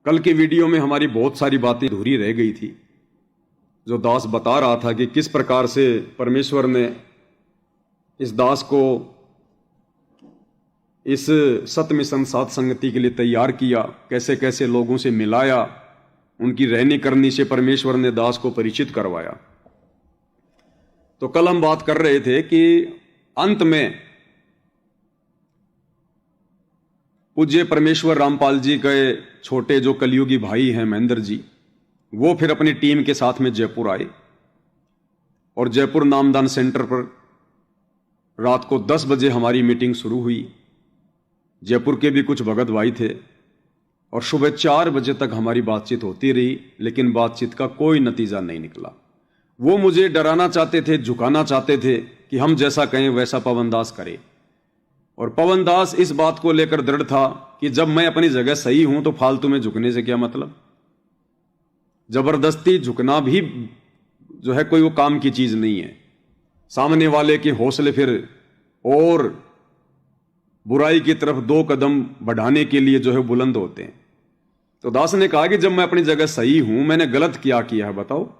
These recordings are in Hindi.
कल के वीडियो में हमारी बहुत सारी बातें अधूरी रह गई थी। जो दास बता रहा था कि किस प्रकार से परमेश्वर ने इस दास को इस सत्य मिशन साथ संगति के लिए तैयार किया, कैसे कैसे लोगों से मिलाया, उनकी रहनी करनी से परमेश्वर ने दास को परिचित करवाया। तो कल हम बात कर रहे थे कि अंत में पूज्य परमेश्वर रामपाल जी के छोटे जो कलयुगी भाई हैं महेंद्र जी, वो फिर अपनी टीम के साथ में जयपुर आए और जयपुर नामदान सेंटर पर रात को 10 बजे हमारी मीटिंग शुरू हुई। जयपुर के भी कुछ भगत भाई थे और सुबह 4 बजे तक हमारी बातचीत होती रही, लेकिन बातचीत का कोई नतीजा नहीं निकला। वो मुझे डराना चाहते थे, झुकाना चाहते थे कि हम जैसा कहें वैसा पवन दास करे। और पवन दास इस बात को लेकर दृढ़ था कि जब मैं अपनी जगह सही हूं तो फालतू में झुकने से क्या मतलब। जबरदस्ती झुकना भी जो है कोई वो काम की चीज नहीं है। सामने वाले के हौसले फिर और बुराई की तरफ 2 कदम बढ़ाने के लिए जो है बुलंद होते हैं। तो दास ने कहा कि जब मैं अपनी जगह सही हूं, मैंने गलत क्या किया है बताओ।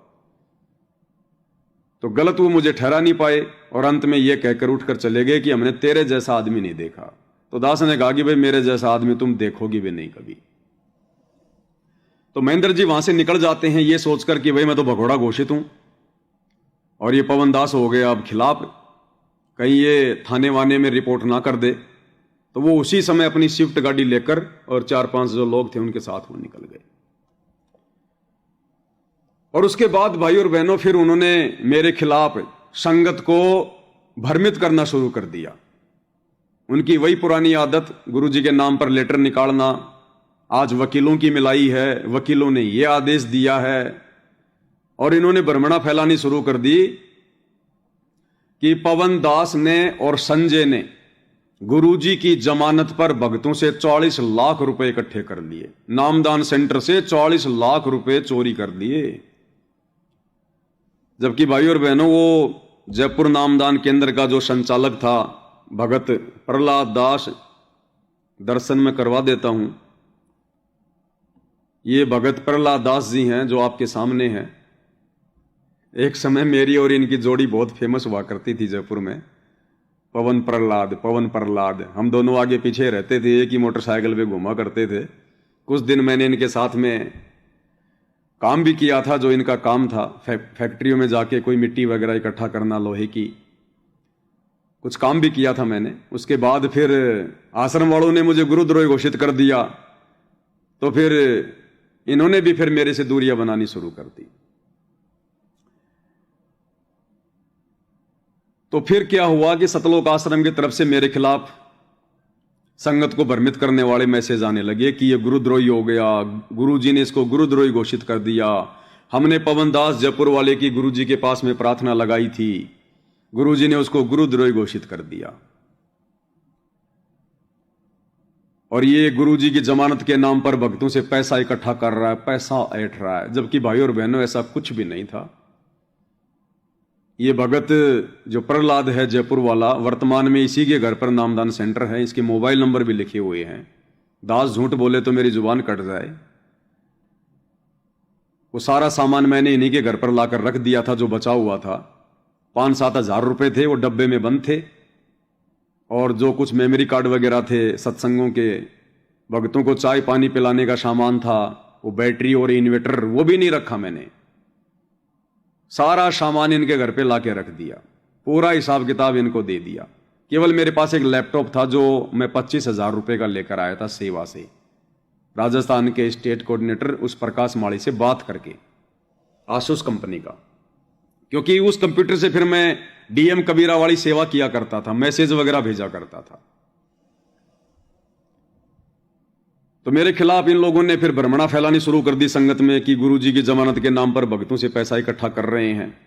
तो गलत वो मुझे ठहरा नहीं पाए और अंत में ये कहकर उठकर चले गए कि हमने तेरे जैसा आदमी नहीं देखा। तो दास ने कहा कि भाई मेरे जैसा आदमी तुम देखोगी भी नहीं कभी। तो महेंद्र जी वहां से निकल जाते हैं ये सोचकर कि भाई मैं तो भगोड़ा घोषित हूं और ये पवन दास हो गया अब खिलाफ, कहीं ये थाने वाने में रिपोर्ट ना कर दे। तो वो उसी समय अपनी स्विफ्ट गाड़ी लेकर और 4-5 जो लोग थे उनके साथ वो निकल गए। और उसके बाद भाई और बहनों फिर उन्होंने मेरे खिलाफ संगत को भ्रमित करना शुरू कर दिया। उनकी वही पुरानी आदत, गुरुजी के नाम पर लेटर निकालना, आज वकीलों की मिलाई है, वकीलों ने यह आदेश दिया है। और इन्होंने भ्रमणा फैलानी शुरू कर दी कि पवन दास ने और संजय ने गुरुजी की जमानत पर भक्तों से 40 लाख रुपए इकट्ठे कर लिए। नामदान सेंटर से 40 लाख रुपए चोरी कर लिए। जबकि भाई और बहनों वो जयपुर नामदान केंद्र का जो संचालक था भगत प्रहलाद दास, दर्शन में करवा देता हूं, ये भगत प्रहलाद दास जी हैं जो आपके सामने हैं। एक समय मेरी और इनकी जोड़ी बहुत फेमस हुआ करती थी जयपुर में, पवन प्रहलाद। हम दोनों आगे पीछे रहते थे, एक ही मोटरसाइकिल पे घुमा करते थे। कुछ दिन मैंने इनके साथ में काम भी किया था, जो इनका काम था फैक्ट्रियों में जाके कोई मिट्टी वगैरह इकट्ठा करना, लोहे की कुछ काम भी किया था मैंने। उसके बाद फिर आश्रम वालों ने मुझे गुरुद्रोही घोषित कर दिया, तो फिर इन्होंने भी फिर मेरे से दूरियां बनानी शुरू कर दी। तो फिर क्या हुआ कि सतलोक आश्रम की तरफ से मेरे खिलाफ संगत को भ्रमित करने वाले मैसेज आने लगे कि ये गुरुद्रोही हो गया, गुरुजी ने इसको गुरुद्रोही घोषित कर दिया। हमने पवन दास जयपुर वाले की गुरुजी के पास में प्रार्थना लगाई थी, गुरुजी ने उसको गुरुद्रोही घोषित कर दिया। और ये गुरुजी की जमानत के नाम पर भक्तों से पैसा इकट्ठा कर रहा है, पैसा ऐंठ रहा है। जबकि भाई और बहनों ऐसा कुछ भी नहीं था। ये भगत जो प्रहलाद है जयपुर वाला, वर्तमान में इसी के घर पर नामदान सेंटर है, इसके मोबाइल नंबर भी लिखे हुए हैं। दास झूठ बोले तो मेरी जुबान कट जाए। वो सारा सामान मैंने इन्हीं के घर पर लाकर रख दिया था, जो बचा हुआ था। 5-7 हजार रुपए थे, वो डब्बे में बंद थे। और जो कुछ मेमोरी कार्ड वगैरह थे सत्संगों के, भक्तों को चाय पानी पिलाने का सामान था, वो बैटरी और इन्वर्टर, वो भी नहीं रखा मैंने। सारा सामान इनके घर पे लाके रख दिया, पूरा हिसाब किताब इनको दे दिया। केवल मेरे पास एक लैपटॉप था जो मैं 25,000 रुपए का लेकर आया था सेवा से, राजस्थान के स्टेट कोऑर्डिनेटर उस प्रकाश माड़ी से बात करके, आसूस कंपनी का। क्योंकि उस कंप्यूटर से फिर मैं डीएम कबीरा वाली सेवा किया करता था, मैसेज वगैरह भेजा करता था। तो मेरे खिलाफ इन लोगों ने फिर भ्रमणा फैलानी शुरू कर दी संगत में कि गुरुजी की जमानत के नाम पर भक्तों से पैसा इकट्ठा कर रहे हैं।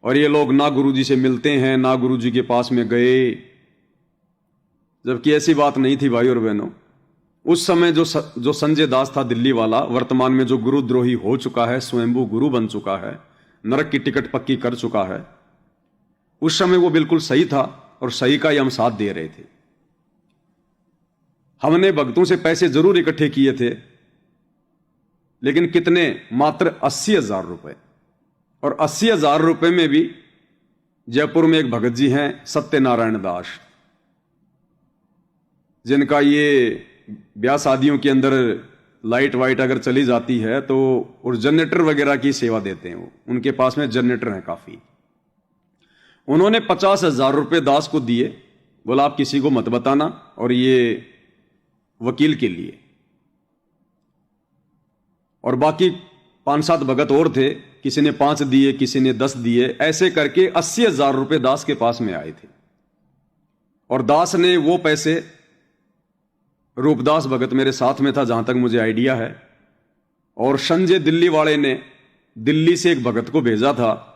और ये लोग ना गुरुजी से मिलते हैं, ना गुरुजी के पास में गए। जबकि ऐसी बात नहीं थी भाई और बहनों। उस समय जो संजय दास था दिल्ली वाला, वर्तमान में जो गुरुद्रोही हो चुका है, स्वयंभू गुरु बन चुका है, नरक की टिकट पक्की कर चुका है, उस समय वो बिल्कुल सही था और सही का ही हम साथ दे रहे थे। हमने भक्तों से पैसे जरूर इकट्ठे किए थे, लेकिन कितने? मात्र 80,000 रुपए। और 80,000 रुपए में भी जयपुर में एक भगत जी हैं सत्यनारायण दास, जिनका ये ब्याह शादियों के अंदर लाइट वाइट अगर चली जाती है तो और जनरेटर वगैरह की सेवा देते हैं। वो उनके पास में जनरेटर है काफी। उन्होंने 50,000 रुपए दास को दिए, बोला आप किसी को मत बताना, और ये वकील के लिए। और बाकी 5-7 भगत और थे, किसी ने 5 दिए, किसी ने 10 दिए, ऐसे करके 80,000 रुपए दास के पास में आए थे। और दास ने वो पैसे, रूपदास भगत मेरे साथ में था जहां तक मुझे आइडिया है, और संजय दिल्ली वाले ने दिल्ली से एक भगत को भेजा था,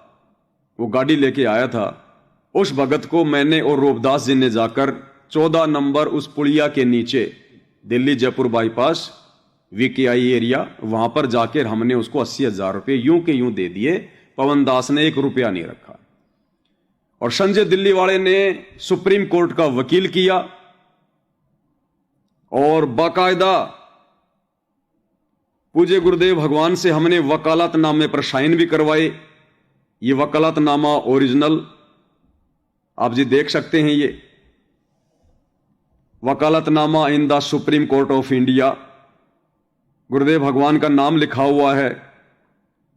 वो गाड़ी लेके आया था। उस भगत को मैंने और रूपदास जी ने जाकर 14 नंबर उस पुलिया के नीचे, Delhi Jaipur bypass VKI area, वहां पर जाकर हमने उसको 80,000 रुपए यूं के यूं दे दिए। पवन दास ने 1 रुपया नहीं रखा। और संजय दिल्ली वाले ने सुप्रीम कोर्ट का वकील किया और बाकायदा पूज्य गुरुदेव भगवान से हमने वकालतनामे पर साइन भी करवाए। ये वकालतनामा ओरिजिनल आप जी देख सकते हैं। ये वकालतनामा in the Supreme Court of India, गुरुदेव भगवान का नाम लिखा हुआ है,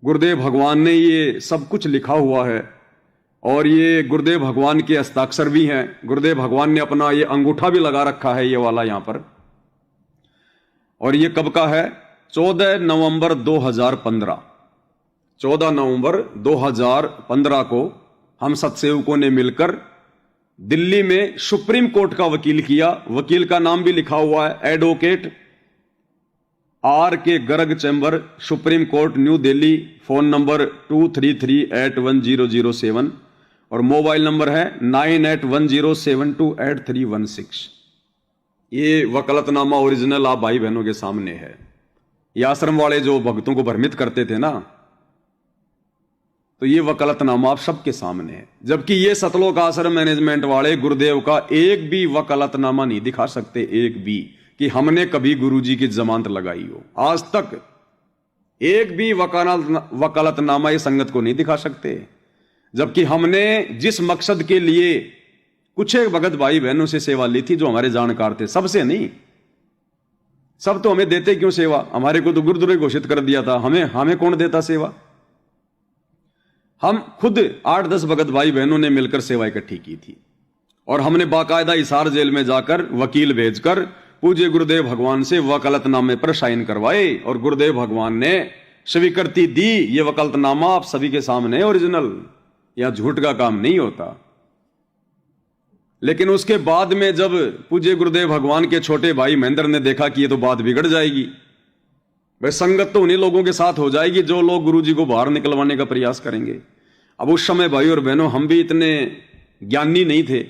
गुरुदेव भगवान ने ये सब कुछ लिखा हुआ है, और ये गुरुदेव भगवान के हस्ताक्षर भी हैं। गुरुदेव भगवान ने अपना ये अंगूठा भी लगा रखा है, ये वाला यहां पर। और ये कब का है? 14 नवंबर 2015। 14 नवंबर 2015 को हम सत्सेवकों ने मिलकर दिल्ली में सुप्रीम कोर्ट का वकील किया। वकील का नाम भी लिखा हुआ है, advocate R.K. Garg chamber, supreme court, new Delhi. Phone number 233811007 और मोबाइल नंबर है 9810728316। ये वकालतनामा ओरिजिनल आप भाई बहनों के सामने है। ये आश्रम वाले जो भक्तों को भ्रमित करते थे ना, तो ये वकालतनामा आप सबके सामने है। जबकि ये सतलोक आश्रम मैनेजमेंट वाले गुरुदेव का एक भी वकालतनामा नहीं दिखा सकते, एक भी, कि हमने कभी गुरुजी की जमानत लगाई हो। आज तक एक भी वकालतनामा ये संगत को नहीं दिखा सकते। जबकि हमने जिस मकसद के लिए कुछ एक भगत भाई बहनों से सेवा ली थी, जो हमारे जानकार थे, सबसे नहीं। सब तो हमें देते क्यों सेवा? हमारे को तो गुरुद्रोही घोषित कर दिया था। हमें कौन देता सेवा? हम खुद 8-10 भगत भाई बहनों ने मिलकर सेवा इकट्ठी की थी। और हमने बाकायदा हिसार जेल में जाकर वकील भेजकर पूज्य गुरुदेव भगवान से वकालतनामे पर साइन करवाए, और गुरुदेव भगवान ने स्वीकृति दी। ये वकालतनामा आप सभी के सामने ओरिजिनल, या झूठ का काम नहीं होता। लेकिन उसके बाद में जब पूज्य गुरुदेव भगवान के छोटे भाई महेंद्र ने देखा कि ये तो बात बिगड़ जाएगी, भाई संगत तो उन्हीं लोगों के साथ हो जाएगी जो लोग गुरुजी को बाहर निकलवाने का प्रयास करेंगे। अब उस समय भाई और बहनों, हम भी इतने ज्ञानी नहीं थे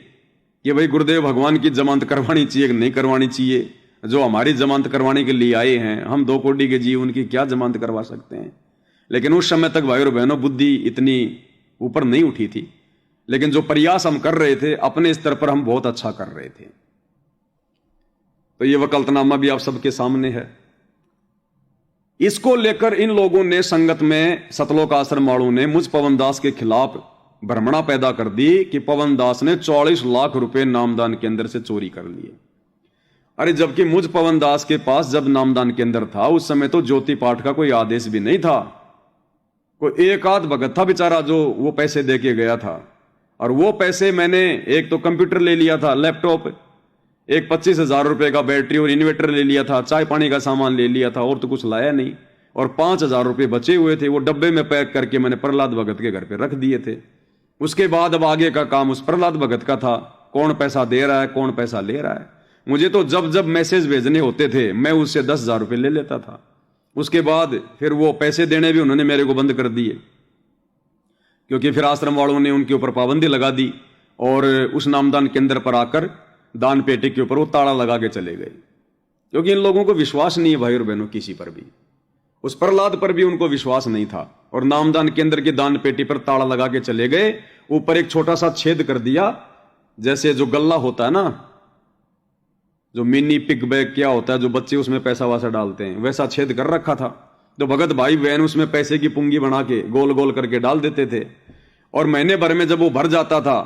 कि भाई गुरुदेव भगवान की जमानत करवानी चाहिए कि नहीं करवानी चाहिए। जो हमारी जमानत करवाने के लिए आए हैं, हम 2 कोटि के जीव, उनकी क्या जमानत करवा सकते हैं? लेकिन उस समय तक भाई और बहनों बुद्धि इतनी ऊपर नहीं उठी थी। लेकिन जो प्रयास हम कर रहे थे अपने स्तर पर, हम बहुत अच्छा कर रहे थे। तो ये वकालतनामा भी आप सबके सामने है। इसको लेकर इन लोगों ने संगत में, सतलोक आश्रम वालों ने मुझ पवन दास के खिलाफ भ्रमणा पैदा कर दी कि पवन दास ने 44 लाख रुपए नामदान के अंदर से चोरी कर लिए। अरे जबकि मुझ पवन दास के पास जब नामदान के अंदर था, उस समय तो ज्योति पाठ का कोई आदेश भी नहीं था। कोई एक आध भगत था बेचारा जो वो पैसे दे के गया था। और वो पैसे मैंने, एक तो कंप्यूटर ले लिया था, लैपटॉप, एक 25,000 रुपए का बैटरी और इन्वर्टर ले लिया था, चाय पानी का सामान ले लिया था, और तो कुछ लाया नहीं। और 5,000 रुपए बचे हुए थे, वो डब्बे में पैक करके मैंने प्रहलाद भगत के घर पे रख दिए थे। उसके बाद अब आगे का काम उस प्रहलाद भगत का था, कौन पैसा दे रहा है, कौन पैसा ले रहा है। मुझे तो जब जब मैसेज भेजने होते थे, मैं उससे 10,000 रुपए ले लेता था। उसके बाद फिर वो पैसे देने भी उन्होंने मेरे को बंद कर दिए, क्योंकि फिर आश्रम वालों ने उनके ऊपर पाबंदी लगा दी, और उस नामदान केंद्र पर आकर दान पेटी के ऊपर वो ताला लगा के चले गए। क्योंकि इन लोगों को विश्वास नहीं है भाई और बहनों, किसी पर भी। उस प्रहलाद पर भी उनको विश्वास नहीं था, और नामदान केंद्र की दान पेटी पर ताला लगा के चले गए। ऊपर एक छोटा सा छेद कर दिया, जैसे जो गल्ला होता है ना, जो मिनी पिग बैग क्या होता है, जो बच्चे उसमें पैसा वैसा डालते हैं, वैसा छेद कर रखा था। तो भगत भाई बहन उसमें पैसे की पुंगी बना के गोल गोल करके डाल देते थे, और महीने भर में जब वो भर जाता था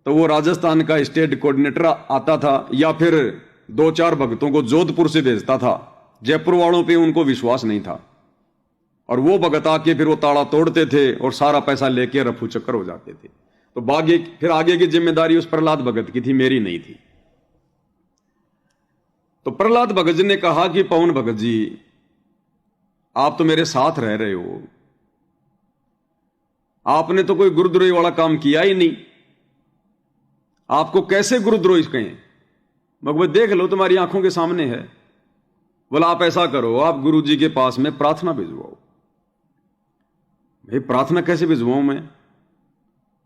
तो वो राजस्थान का स्टेट कोऑर्डिनेटर आता था, या फिर 2-4 भक्तों को जोधपुर से भेजता था। जयपुर वालों पे उनको विश्वास नहीं था, और वो भगत आके फिर वो ताला तोड़ते थे और सारा पैसा लेके रफू चक्कर हो जाते थे। तो फिर आगे की जिम्मेदारी उस प्रहलाद भगत की थी, मेरी नहीं थी। तो प्रहलाद भगत जी ने कहा कि पवन भगत जी, आप तो मेरे साथ रह रहे हो, आपने तो कोई गुरुद्रोही वाला काम किया ही नहीं, आपको कैसे गुरुद्रोही कहें? भगवत देख लो, तुम्हारी आंखों के सामने है। बोला आप ऐसा करो, आप गुरु जी के पास में प्रार्थना भिजवाओ। भाई प्रार्थना कैसे भिजवाऊं मैं?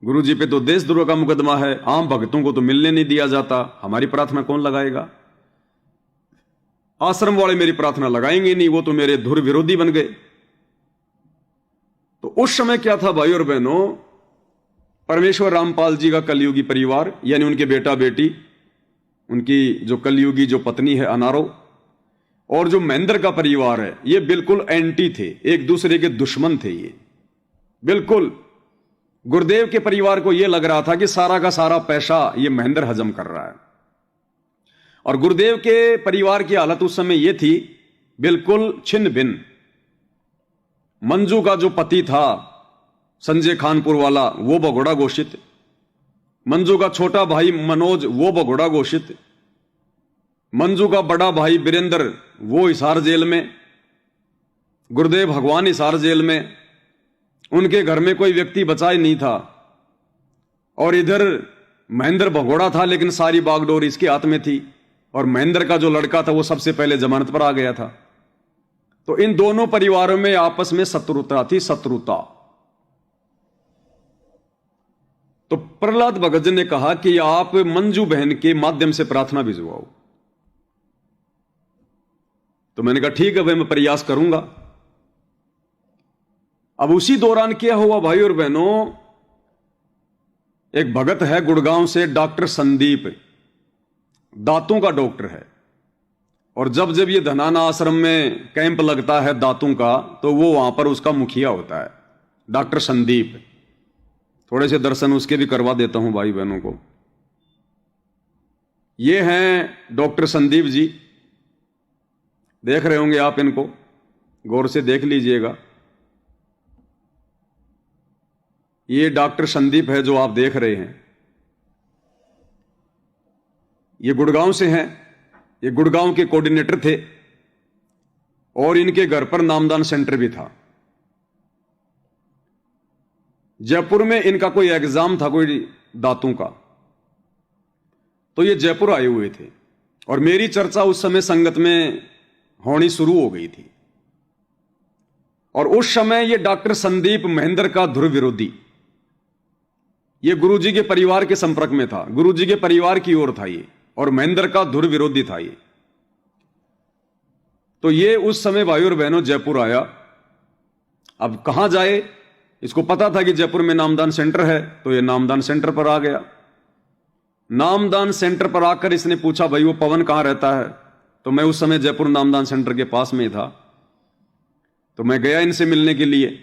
गुरु जी पे तो देशद्रोह का मुकदमा है, आम भक्तों को तो मिलने नहीं दिया जाता, हमारी प्रार्थना कौन लगाएगा? आश्रम वाले मेरी प्रार्थना लगाएंगे नहीं, वो तो मेरे धुर विरोधी बन गए। तो उस समय क्या था भाई और बहनों, परमेश्वर रामपाल जी का कलयुगी परिवार, यानी उनके बेटा बेटी, उनकी जो कलयुगी जो पत्नी है अनारो, और जो महेंद्र का परिवार है, ये बिल्कुल एंटी थे, एक दूसरे के दुश्मन थे। ये बिल्कुल गुरुदेव के परिवार को यह लग रहा था कि सारा का सारा पैसा ये महेंद्र हजम कर रहा है, और गुरुदेव के परिवार की हालत उस समय यह थी बिल्कुल छिन्न भिन्न। मंजू का जो पति था संजय खानपुर वाला, वो भगोड़ा घोषित। मंजू का छोटा भाई मनोज, वो भगोड़ा घोषित। मंजू का बड़ा भाई वीरेंद्र, वो हिसार जेल में। गुरुदेव भगवान हिसार जेल में। उनके घर में कोई व्यक्ति बचा ही नहीं था। और इधर महेंद्र भगोड़ा था, लेकिन सारी बागडोर इसके हाथ में थी, और महेंद्र का जो लड़का था वो सबसे पहले जमानत पर आ गया था। तो इन दोनों परिवारों में आपस में शत्रुता थी, शत्रुता। तो प्रहलाद भगत जी ने कहा कि आप मंजू बहन के माध्यम से प्रार्थना भिजवाओ। तो मैंने कहा ठीक है भाई, मैं प्रयास करूंगा। अब उसी दौरान क्या हुआ भाई और बहनों, एक भगत है गुड़गांव से, डॉक्टर संदीप, दांतों का डॉक्टर है। और जब जब ये धनाना आश्रम में कैंप लगता है दांतों का, तो वो वहां पर उसका मुखिया होता है, डॉक्टर संदीप। थोड़े से दर्शन उसके भी करवा देता हूं भाई बहनों को। ये हैं डॉक्टर संदीप जी, देख रहे होंगे आप इनको, गौर से देख लीजिएगा। ये डॉक्टर संदीप है जो आप देख रहे हैं, ये गुड़गांव से हैं। ये गुड़गांव के कोऑर्डिनेटर थे, और इनके घर पर नामदान सेंटर भी था। जयपुर में इनका कोई एग्जाम था, कोई दांतों का, तो ये जयपुर आए हुए थे। और मेरी चर्चा उस समय संगत में होनी शुरू हो गई थी। और उस समय ये डॉक्टर संदीप महेंद्र का ध्रुव विरोधी, ये गुरुजी के परिवार के संपर्क में था, गुरुजी के परिवार की ओर था ये, और महेंद्र का ध्रुव विरोधी था ये। तो ये उस समय भाई और बहनों जयपुर आया। अब कहां जाए, इसको पता था कि जयपुर में नामदान सेंटर है, तो ये नामदान सेंटर पर आ गया। नामदान सेंटर पर आकर इसने पूछा भाई वो पवन कहां रहता है? तो मैं उस समय जयपुर नामदान सेंटर के पास में था, तो मैं गया इनसे मिलने के लिए।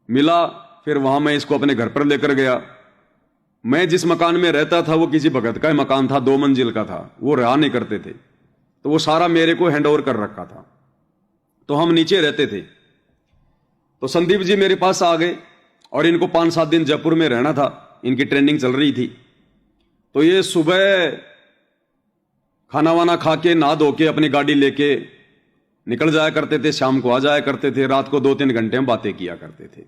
मिला, फिर वहां मैं इसको अपने घर पर लेकर गया। मैं जिस मकान में रहता था वो किसी भगत का मकान था, 2 मंजिल का था, वो रहा नहीं करते थे, तो वो सारा मेरे को हैंडओवर कर रखा था। तो हम नीचे रहते थे। तो संदीप जी मेरे पास आ गए, और इनको 5-7 दिन जयपुर में रहना था, इनकी ट्रेनिंग चल रही थी। तो ये सुबह खाना वाना खा के नहा धो के अपनी गाड़ी लेके निकल जाया करते थे, शाम को आ जाया करते थे, रात को 2-3 घंटे हम बातें किया करते थे।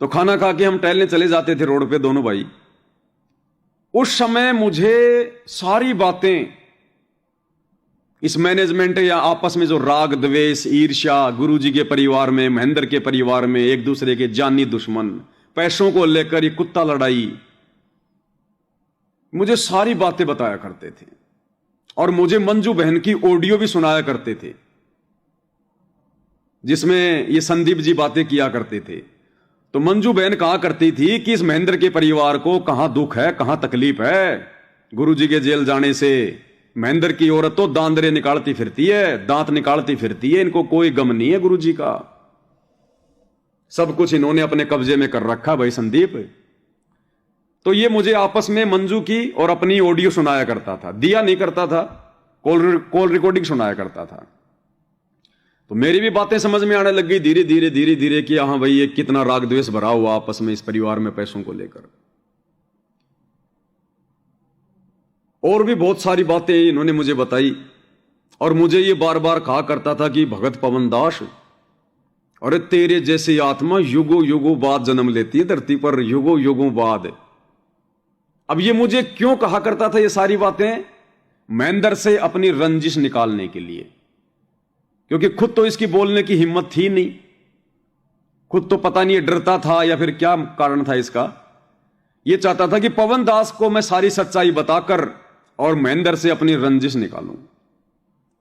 तो खाना खा के हम टहलने चले जाते थे रोड पे दोनों भाई। उस समय मुझे सारी बातें, इस मैनेजमेंट या आपस में जो राग द्वेष ईर्ष्या, गुरुजी के परिवार में, महेंद्र के परिवार में एक दूसरे के जानी दुश्मन, पैसों को लेकर ये कुत्ता लड़ाई, मुझे सारी बातें बताया करते थे। और मुझे मंजू बहन की ऑडियो भी सुनाया करते थे, जिसमें ये संदीप जी बातें किया करते थे। तो मंजू बहन कहा करती थी कि इस महेंद्र के परिवार को कहां दुख है, कहां तकलीफ है गुरुजी के जेल जाने से, महेंद्र की औरत तो दांदरे निकालती फिरती है, दांत निकालती फिरती है, इनको कोई गम नहीं है गुरुजी का। सब कुछ इन्होंने अपने कब्जे में कर रखा भाई संदीप। तो ये मुझे आपस में मंजू की और अपनी ऑडियो सुनाया करता था, दिया नहीं करता था, कॉल रिकॉर्डिंग सुनाया करता था। तो मेरी भी बातें समझ में आने लग गई धीरे धीरे धीरे धीरे कि हाँ भाई ये कितना राग द्वेष भरा हुआ आपस में इस परिवार में पैसों को लेकर। और भी बहुत सारी बातें इन्होंने मुझे बताई और मुझे ये बार बार कहा करता था कि भगत पवन दास, अरे तेरे जैसी आत्मा युगों युगों बाद जन्म लेती है धरती पर, युगों युगों बाद। अब ये मुझे क्यों कहा करता था ये सारी बातें? महेंद्र से अपनी रंजिश निकालने के लिए, क्योंकि खुद तो इसकी बोलने की हिम्मत थी नहीं, खुद तो पता नहीं डरता था या फिर क्या कारण था इसका। ये चाहता था कि पवन दास को मैं सारी सच्चाई बताकर और महेंद्र से अपनी रंजिश निकालूं।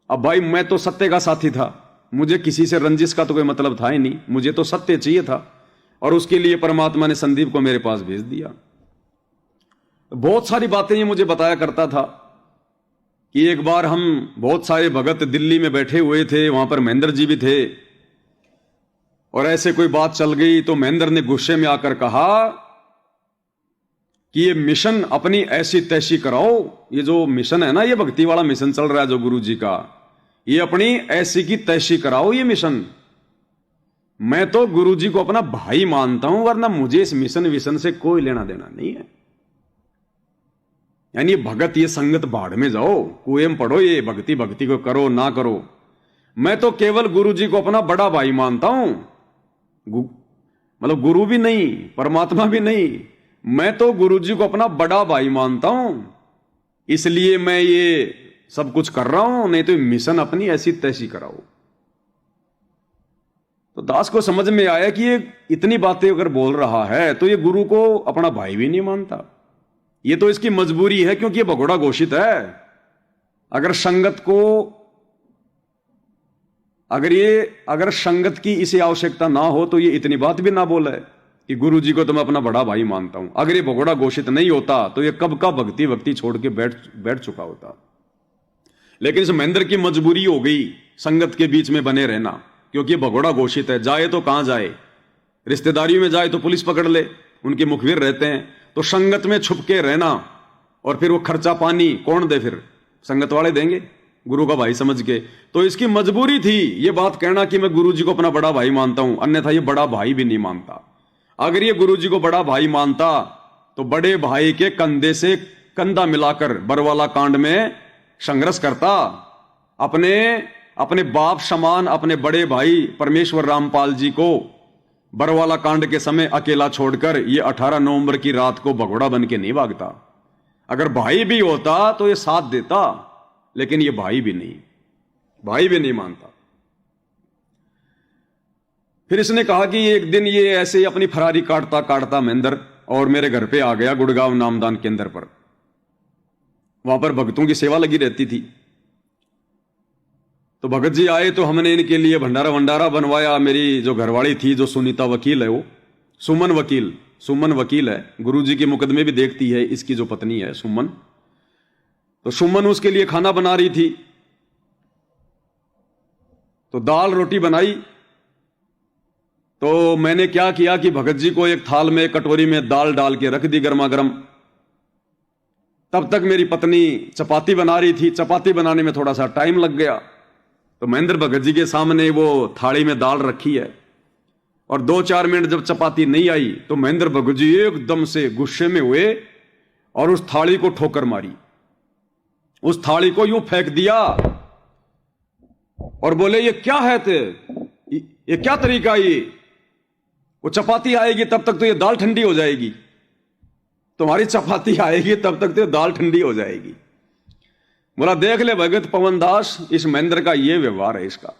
अब भाई मैं तो सत्य का साथी था, मुझे किसी से रंजिश का तो कोई मतलब था ही नहीं, मुझे तो सत्य चाहिए था। और उसके लिए परमात्मा ने संदीप को मेरे पास भेज दिया। बहुत सारी बातें ये मुझे बताया करता था कि एक बार हम बहुत सारे भगत दिल्ली में बैठे हुए थे, वहां पर महेंद्र जी भी थे, और ऐसे कोई बात चल गई तो महेंद्र ने गुस्से में आकर कहा कि ये मिशन अपनी ऐसी तैसी कराओ, ये जो मिशन है ना, ये भक्ति वाला मिशन चल रहा है जो गुरु जी का, ये अपनी ऐसी की तैसी कराओ ये मिशन। मैं तो गुरु जी को अपना भाई मानता हूं, वरना मुझे इस मिशन विशन से कोई लेना देना नहीं है। यानी भगत ये संगत भाड़ में जाओ, कुएं में पढ़ो, ये भक्ति भक्ति को करो ना करो, मैं तो केवल गुरु जी को अपना बड़ा भाई मानता हूं। मतलब गुरु भी नहीं, परमात्मा भी नहीं, मैं तो गुरु जी को अपना बड़ा भाई मानता हूं, इसलिए मैं ये सब कुछ कर रहा हूं, नहीं तो मिशन अपनी ऐसी तैसी कराओ। तो दास को समझ में आया कि ये इतनी बातें अगर बोल रहा है तो ये गुरु को अपना भाई भी नहीं मानता, ये तो इसकी मजबूरी है, क्योंकि ये भगोड़ा घोषित है। अगर संगत को अगर संगत की इसे आवश्यकता ना हो तो ये इतनी बात भी ना बोले कि गुरु जी को तो मैं अपना बड़ा भाई मानता हूं। अगर ये भगोड़ा घोषित नहीं होता तो ये कब का भक्ति छोड़ के बैठ चुका होता। लेकिन इस महेंद्र की मजबूरी हो गई संगत के बीच में बने रहना, क्योंकि भगोड़ा घोषित है, जाए तो कहां जाए, रिश्तेदारियों में जाए तो पुलिस पकड़ ले, उनके मुखबिर रहते हैं, तो संगत में छुप के रहना, और फिर वो खर्चा पानी कौन दे, फिर संगत वाले देंगे गुरु का भाई समझ के। तो इसकी मजबूरी थी ये बात कहना कि मैं गुरु जी को अपना बड़ा भाई मानता हूं, अन्यथा ये बड़ा भाई भी नहीं मानता। अगर ये गुरु जी को बड़ा भाई मानता तो बड़े भाई के कंधे से कंधा मिलाकर बरवाला कांड में संघर्ष करता, अपने बाप समान अपने बड़े भाई परमेश्वर रामपाल जी को बरवाला कांड के समय अकेला छोड़कर ये 18 नवंबर की रात को भगोड़ा बन के नहीं भागता। अगर भाई भी होता तो ये साथ देता, लेकिन ये भाई भी नहीं मानता। फिर इसने कहा कि एक दिन ये ऐसे ही अपनी फरारी काटता काटता महेंद्र और मेरे घर पे आ गया, गुड़गांव नामदान केंद्र पर। वहां पर भक्तों की सेवा लगी रहती थी। तो भगत जी आए तो हमने इनके लिए भंडारा वंडारा बनवाया। मेरी जो घरवाली थी, जो सुनीता वकील है, वो सुमन वकील है, गुरुजी के मुकदमे भी देखती है, इसकी जो पत्नी है सुमन, तो सुमन उसके लिए खाना बना रही थी। तो दाल रोटी बनाई। तो मैंने क्या किया कि भगत जी को एक थाल में, कटोरी में दाल डाल के रख दी गर्मा गर्म। तब तक मेरी पत्नी चपाती बना रही थी। चपाती बनाने में थोड़ा सा टाइम लग गया। तो महेंद्र भगत जी के सामने वो थाली में दाल रखी है, और 2-4 मिनट जब चपाती नहीं आई तो महेंद्र भगत जी एकदम से गुस्से में हुए और उस थाली को ठोकर मारी। उस थाली को यूं फेंक दिया और बोले, ये क्या है ये क्या तरीका, ये वो चपाती आएगी तब तक तो ये दाल ठंडी हो जाएगी, तुम्हारी चपाती आएगी तब तक तो ये दाल ठंडी हो जाएगी। बोला, देख ले भगत पवन दास, इस महेंद्र का ये व्यवहार है इसका।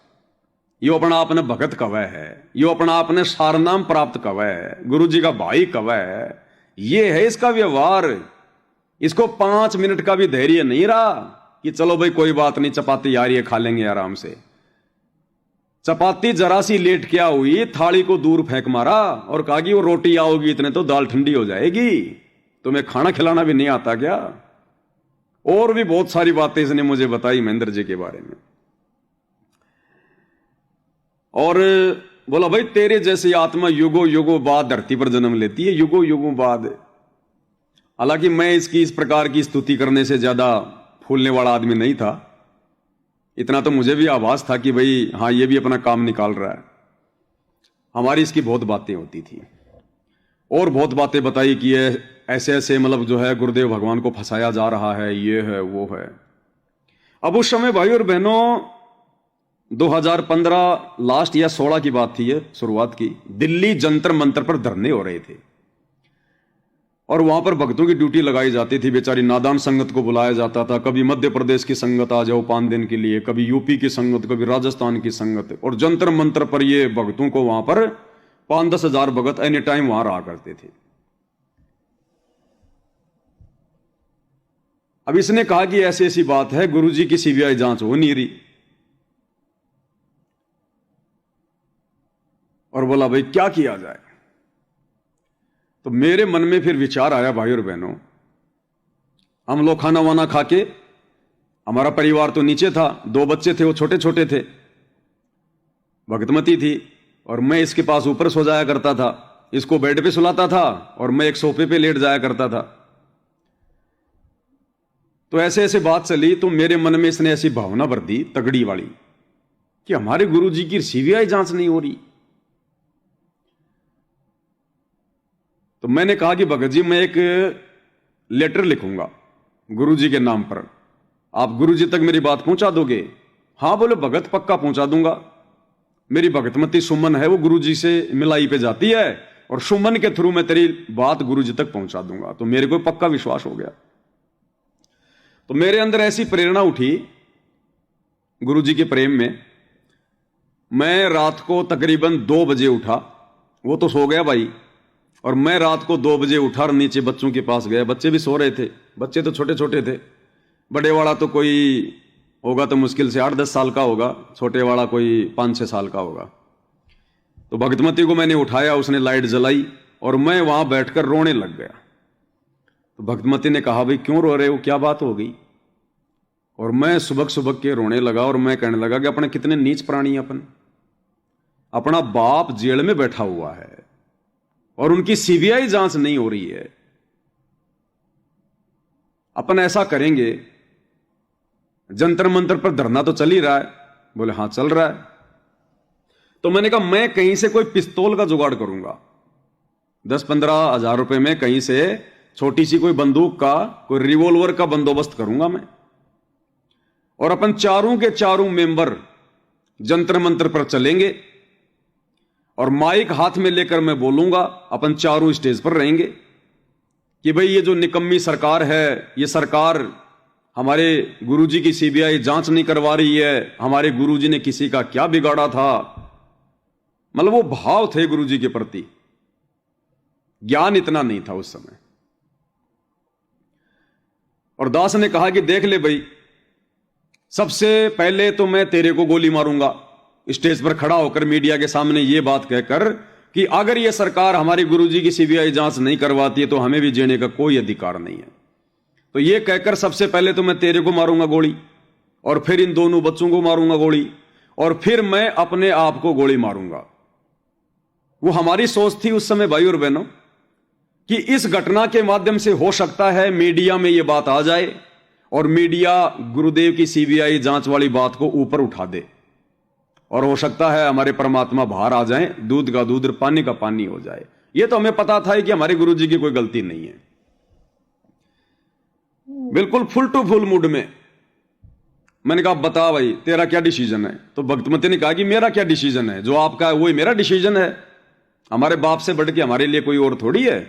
यो अपना आपने भगत कवय है, यो अपना आपने सारनाम प्राप्त कवय है, गुरु जी का भाई कवय है, ये है इसका व्यवहार। इसको 5 मिनट का भी धैर्य नहीं रहा कि चलो भाई कोई बात नहीं, चपाती आ रही है, खा लेंगे आराम से। चपाती जरा सी लेट क्या हुई, थाली को दूर फेंक मारा और कहा कि वो रोटी आओगी इतने तो दाल ठंडी हो जाएगी, तुम्हें खाना खिलाना भी नहीं आता क्या? और भी बहुत सारी बातें इसने मुझे बताई महेंद्र जी के बारे में। और बोला भाई तेरे जैसी आत्मा युगों युगों बाद धरती पर जन्म लेती है, युगों युगों बाद। हालांकि मैं इसकी इस प्रकार की स्तुति करने से ज्यादा फूलने वाला आदमी नहीं था। इतना तो मुझे भी आभास था कि भाई हाँ ये भी अपना काम निकाल रहा है। हमारी इसकी बहुत बातें होती थी और बहुत बातें बताई कि ये ऐसे ऐसे मतलब जो है गुरुदेव भगवान को फंसाया जा रहा है, ये है वो है। अब उस समय भाई और बहनों 2015 लास्ट या 16 की बात थी, ये शुरुआत की। दिल्ली जंतर मंतर पर धरने हो रहे थे और वहां पर भक्तों की ड्यूटी लगाई जाती थी। बेचारी नादान संगत को बुलाया जाता था, कभी मध्य प्रदेश की संगत आ जाओ 5 दिन के लिए, कभी यूपी की संगत, कभी राजस्थान की संगत, और जंतर मंतर पर ये भक्तों को वहां पर 5-10 हजार भगत एनी टाइम वहां रहा करते थे। अब इसने कहा कि ऐसी ऐसी बात है, गुरुजी की सीबीआई जांच हो नहीं रही। और बोला भाई क्या किया जाए। तो मेरे मन में फिर विचार आया, भाई और बहनों, हम लोग खाना वाना खा के, हमारा परिवार तो नीचे था, 2 बच्चे थे, वो छोटे छोटे थे, भगतमती थी, और मैं इसके पास ऊपर सो जाया करता था, इसको बेड पे सुलाता था और मैं एक सोफे पे लेट जाया करता था। तो ऐसे ऐसे बात चली तो मेरे मन में इसने ऐसी भावना भर दी तगड़ी वाली कि हमारे गुरुजी की सीबीआई जांच नहीं हो रही। तो मैंने कहा कि भगत जी मैं एक लेटर लिखूंगा गुरुजी के नाम पर, आप गुरुजी तक मेरी बात पहुंचा दोगे? हां बोले भगत पक्का पहुंचा दूंगा। मेरी भगतमती सुमन है, वो गुरुजी से मिलाई पे जाती है और सुमन के थ्रू मैं तेरी बात गुरुजी तक पहुंचा दूंगा। तो मेरे को पक्का विश्वास हो गया। तो मेरे अंदर ऐसी प्रेरणा उठी गुरुजी के प्रेम में। मैं रात को तकरीबन 2 बजे उठा, वो तो सो गया भाई, और मैं रात को 2 बजे उठा और नीचे बच्चों के पास गया। बच्चे भी सो रहे थे, बच्चे तो छोटे छोटे थे, बड़े वाला तो कोई होगा तो मुश्किल से 8-10 साल का होगा, छोटे वाला कोई 5-6 साल का होगा। तो भगतमती को मैंने उठाया, उसने लाइट जलाई और मैं वहां बैठकर रोने लग गया। तो भगतमती ने कहा भाई क्यों रो रहे हो, क्या बात हो गई? और मैं सुबह सुबह के रोने लगा और मैं कहने लगा कि अपने कितने नीच प्राणी, अपना बाप जेल में बैठा हुआ है और उनकी सीबीआई जांच नहीं हो रही है। अपन ऐसा करेंगे, जंतर मंतर पर धरना तो चल ही रहा है। बोले हां चल रहा है। तो मैंने कहा मैं कहीं से कोई पिस्तौल का जुगाड़ करूंगा, 10-15 हजार रुपए में कहीं से छोटी सी कोई बंदूक का, कोई रिवॉल्वर का बंदोबस्त करूंगा मैं, और अपन चारों के चारों मेंबर जंतर मंतर पर चलेंगे और माइक हाथ में लेकर मैं बोलूंगा, अपन चारों स्टेज पर रहेंगे कि भाई ये जो निकम्मी सरकार है, ये सरकार हमारे गुरुजी की सीबीआई जांच नहीं करवा रही है, हमारे गुरुजी ने किसी का क्या बिगाड़ा था। मतलब वो भाव थे गुरुजी के प्रति, ज्ञान इतना नहीं था उस समय। और दास ने कहा कि देख ले भाई, सबसे पहले तो मैं तेरे को गोली मारूंगा, स्टेज पर खड़ा होकर मीडिया के सामने ये बात कहकर कि अगर ये सरकार हमारी गुरुजी की सीबीआई जांच नहीं करवाती है तो हमें भी जीने का कोई अधिकार नहीं है। तो ये कहकर सबसे पहले तो मैं तेरे को मारूंगा गोली, और फिर इन दोनों बच्चों को मारूंगा गोली, और फिर मैं अपने आप को गोली मारूंगा। वो हमारी सोच थी उस समय भाई और बहनों कि इस घटना के माध्यम से हो सकता है मीडिया में यह बात आ जाए और मीडिया गुरुदेव की सीबीआई जांच वाली बात को ऊपर उठा दे, और हो सकता है हमारे परमात्मा बाहर आ जाएं, दूध का दूध और पानी का पानी हो जाए। यह तो हमें पता था कि हमारे गुरुजी की कोई गलती नहीं है। बिल्कुल फुल टू फुल मूड में मैंने कहा बता भाई तेरा क्या डिसीजन है? तो भगतमती ने कहा कि मेरा क्या डिसीजन है, जो आपका है वही मेरा डिसीजन है। हमारे बाप से बढ़ के हमारे लिए कोई और थोड़ी है,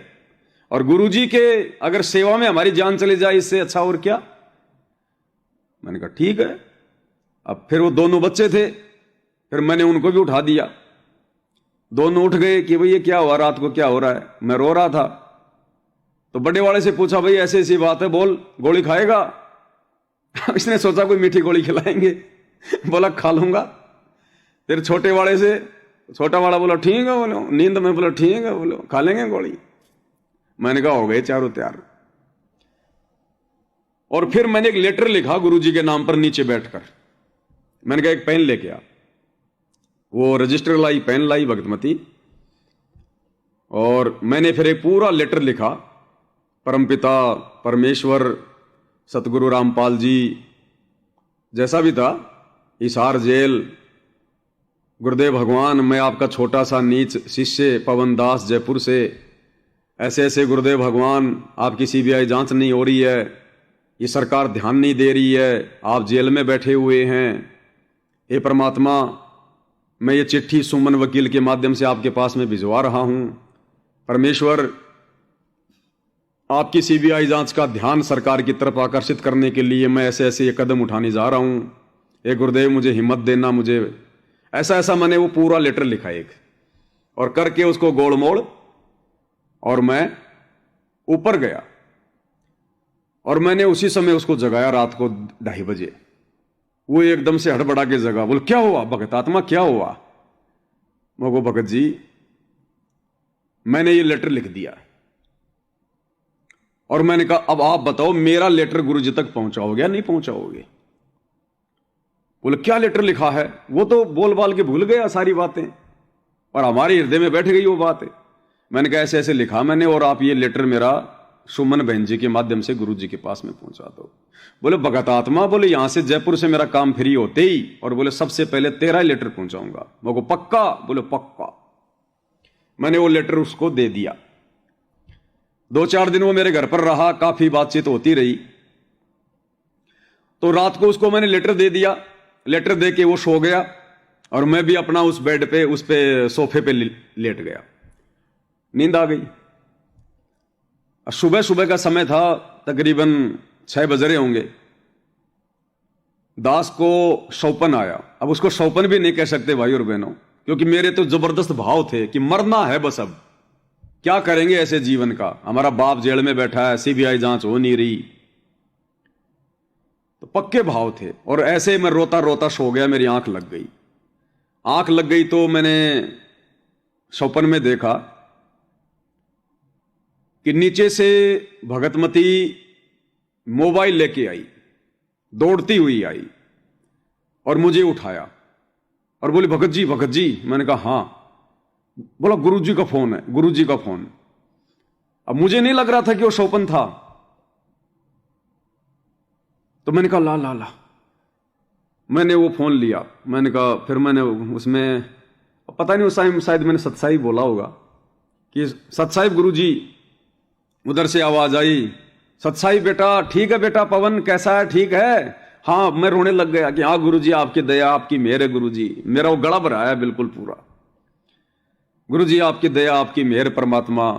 और गुरुजी के अगर सेवा में हमारी जान चली जाए इससे अच्छा और क्या। मैंने कहा ठीक है। अब फिर वो दोनों बच्चे थे, फिर मैंने उनको भी उठा दिया। दोनों उठ गए कि भाई ये क्या हुआ, रात को क्या हो रहा है? मैं रो रहा था। तो बड़े वाले से पूछा भाई ऐसी ऐसी बात है, बोल गोली खाएगा? इसने सोचा कोई मीठी गोली खिलाएंगे, बोला खा लूंगा। फिर छोटे वाले से, छोटा वाला बोला ठीक है, बोलो नींद में, बोला ठीक है, बोलो खा लेंगे गोली। मैंने कहा हो गए चारों तैयार। और फिर मैंने एक लेटर लिखा गुरुजी के नाम पर नीचे बैठकर। मैंने कहा एक पेन लेके आ। वो रजिस्टर लाई, पेन लाई भगतमती, और मैंने फिर एक पूरा लेटर लिखा। परमपिता परमेश्वर सतगुरु रामपाल जी, जैसा भी था, हिसार जेल, गुरुदेव भगवान, मैं आपका छोटा सा नीच शिष्य पवन दास जयपुर से, ऐसे ऐसे गुरुदेव भगवान, आपकी सीबीआई जांच नहीं हो रही है, ये सरकार ध्यान नहीं दे रही है, आप जेल में बैठे हुए हैं। हे परमात्मा, मैं ये चिट्ठी सुमन वकील के माध्यम से आपके पास में भिजवा रहा हूं। परमेश्वर, आपकी सीबीआई जांच का ध्यान सरकार की तरफ आकर्षित करने के लिए मैं ऐसे ऐसे ये कदम उठाने जा रहा हूं। हे गुरुदेव, मुझे हिम्मत देना, मुझे ऐसा ऐसा। मैंने वो पूरा लेटर लिखा एक, और करके उसको गोल मोड़, और मैं ऊपर गया। और मैंने उसी समय उसको जगाया रात को 2:30 बजे। वो एकदम से हड़बड़ा के जगा, बोल क्या हुआ भगत आत्मा, क्या हुआ? मैं को, भगत जी, मैंने ये लेटर लिख दिया। और मैंने कहा अब आप बताओ, मेरा लेटर गुरुजी तक पहुंचाओगे या नहीं पहुंचाओगे? बोले क्या लेटर लिखा है? वो तो बोल बाल के भूल गया सारी बातें, और हमारे हृदय में बैठ गई वो बात है। मैंने कहा ऐसे ऐसे लिखा मैंने, और आप ये लेटर मेरा सुमन बहन जी के माध्यम से गुरुजी के पास में पहुंचा दो। बोले भगत आत्मा, बोले यहां से जयपुर से मेरा काम फ्री होते ही, और बोले सबसे पहले तेरा ही लेटर पहुंचाऊंगा। मैं को पक्का? बोले पक्का। मैंने वो लेटर उसको दे दिया। 2-4 दिन वो मेरे घर पर रहा, काफी बातचीत होती रही। तो रात को उसको मैंने लेटर दे दिया। लेटर दे के वो सो गया, और मैं भी अपना उस बेड पे, उस पे सोफे पे लेट गया। नींद आ गई। सुबह सुबह का समय था, तकरीबन 6 बज रहे होंगे। दास को सौपन आया। अब उसको सौपन भी नहीं कह सकते भाई और बहनों, क्योंकि मेरे तो जबरदस्त भाव थे कि मरना है बस, अब क्या करेंगे ऐसे जीवन का। हमारा बाप जेल में बैठा है, सीबीआई जांच हो नहीं रही, तो पक्के भाव थे। और ऐसे मैं रोता रोता सो गया। मेरी आंख लग गई। आंख लग गई तो मैंने सौपन में देखा कि नीचे से भगतमती मोबाइल लेके आई, दौड़ती हुई आई, और मुझे उठाया और बोली भगत जी, भगत जी। मैंने कहा हाँ। बोला गुरुजी का फोन है, गुरुजी का फोन। अब मुझे नहीं लग रहा था कि वो सौपन था, तो मैंने कहा ला ला ला। मैंने वो फोन लिया। मैंने कहा, फिर मैंने उसमें पता नहीं उस टाइम शायद मैंने सतसाई बोला होगा कि सतसाई गुरुजी। उधर से आवाज आई, सतसाई बेटा, ठीक है बेटा, पवन कैसा है, ठीक है? हाँ। मैं रोने लग गया कि हाँ गुरुजी, आपकी दया, आपकी मेहर है गुरुजी। मेरा वो गला भरा है बिल्कुल पूरा। गुरुजी आपकी दया, आपकी मेहर परमात्मा।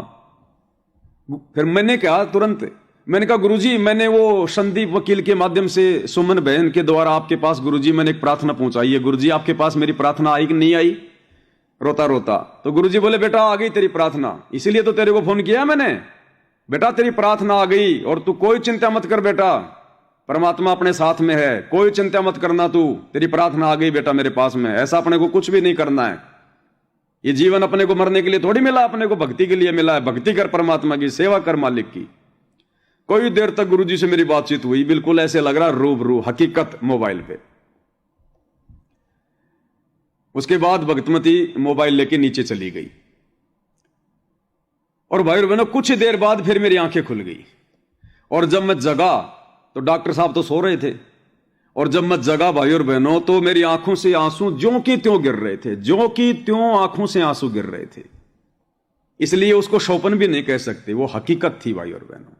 फिर मैंने कहा तुरंत, मैंने कहा गुरुजी, मैंने वो संदीप वकील के माध्यम से सुमन बहन के द्वारा आपके पास गुरुजी मैंने एक प्रार्थना पहुंचाई है। गुरुजी आपके पास मेरी प्रार्थना आई कि नहीं आई? रोता रोता। तो गुरुजी बोले बेटा आ गई तेरी प्रार्थना, इसीलिए तो तेरे को फोन किया मैंने। बेटा तेरी प्रार्थना आ गई, और तू कोई चिंता मत कर बेटा, परमात्मा अपने साथ में है, कोई चिंता मत करना तू। तेरी प्रार्थना आ गई बेटा मेरे पास में। ऐसा अपने को कुछ भी नहीं करना है। ये जीवन अपने को मरने के लिए थोड़ी मिला, अपने को भक्ति के लिए मिला है। भक्ति कर परमात्मा की, सेवा कर मालिक की। कोई देर तक गुरुजी से मेरी बातचीत हुई, बिल्कुल ऐसे लग रहा रूबरू हकीकत मोबाइल पे। उसके बाद भगतमती मोबाइल लेके नीचे चली गई। और भाई और बहनों, कुछ देर बाद फिर मेरी आंखें खुल गई। और जब मैं जगा तो डॉक्टर साहब तो सो रहे थे, और जब मैं जगा भाई और बहनों, तो मेरी आंखों से आंसू ज्यों की त्यों गिर रहे थे, ज्यों की त्यों आंखों से आंसू गिर रहे थे। इसलिए उसको शोपन भी नहीं कह सकते, वो हकीकत थी भाई और बहनों।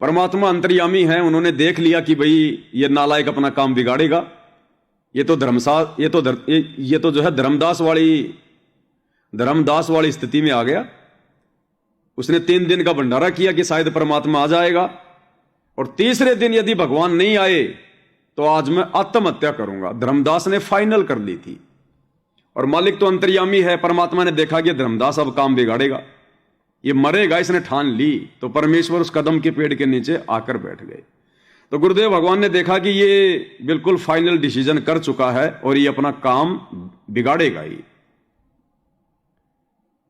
परमात्मा अंतर्यामी है, उन्होंने देख लिया कि भाई ये नालायक अपना काम बिगाड़ेगा। ये तो ये तो जो है धर्मदास वाली स्थिति में आ गया। उसने 3 दिन का भंडारा किया कि शायद परमात्मा आ जाएगा, और तीसरे दिन यदि भगवान नहीं आए तो आज मैं आत्महत्या करूंगा। धर्मदास ने फाइनल कर ली थी। और मालिक तो अंतर्यामी है, परमात्मा ने देखा कि धर्मदास अब काम बिगाड़ेगा, ये मरेगा, इसने ठान ली। तो परमेश्वर उस कदम के पेड़ के नीचे आकर बैठ गए। तो गुरुदेव भगवान ने देखा कि ये बिल्कुल फाइनल डिसीजन कर चुका है, और ये अपना काम बिगाड़ेगा ही।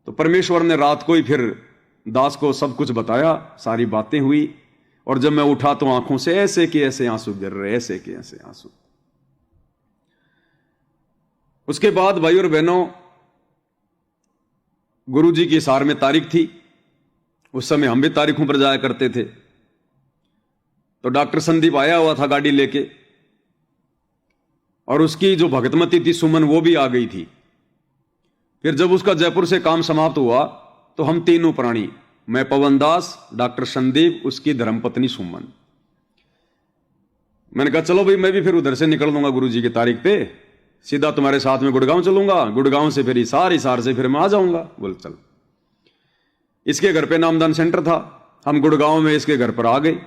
तो परमेश्वर ने रात को ही फिर दास को सब कुछ बताया, सारी बातें हुई, और जब मैं उठा तो आंखों से ऐसे के ऐसे आंसू गिर रहे, ऐसे के ऐसे आंसू। उसके बाद भाई और बहनों, गुरुजी की हिसार में तारीख थी। उस समय हम भी तारीखों पर जाया करते थे। तो डॉक्टर संदीप आया हुआ था गाड़ी लेके, और उसकी जो भगतमती थी सुमन, वो भी आ गई थी। फिर जब उसका जयपुर से काम समाप्त हुआ तो हम तीनों प्राणी, मैं पवन दास, डॉक्टर संदीप, उसकी धर्मपत्नी सुमन, मैंने कहा चलो भाई मैं भी फिर उधर से निकल दूंगा गुरुजी की तारीख पे, सीधा तुम्हारे साथ में गुड़गांव चलूंगा, गुड़गांव से फिर हिसार, हिसार से फिर मैं आ जाऊंगा। बोल चल। इसके घर पे नामदान सेंटर था, हम गुड़गांव में इसके घर पर आ गए।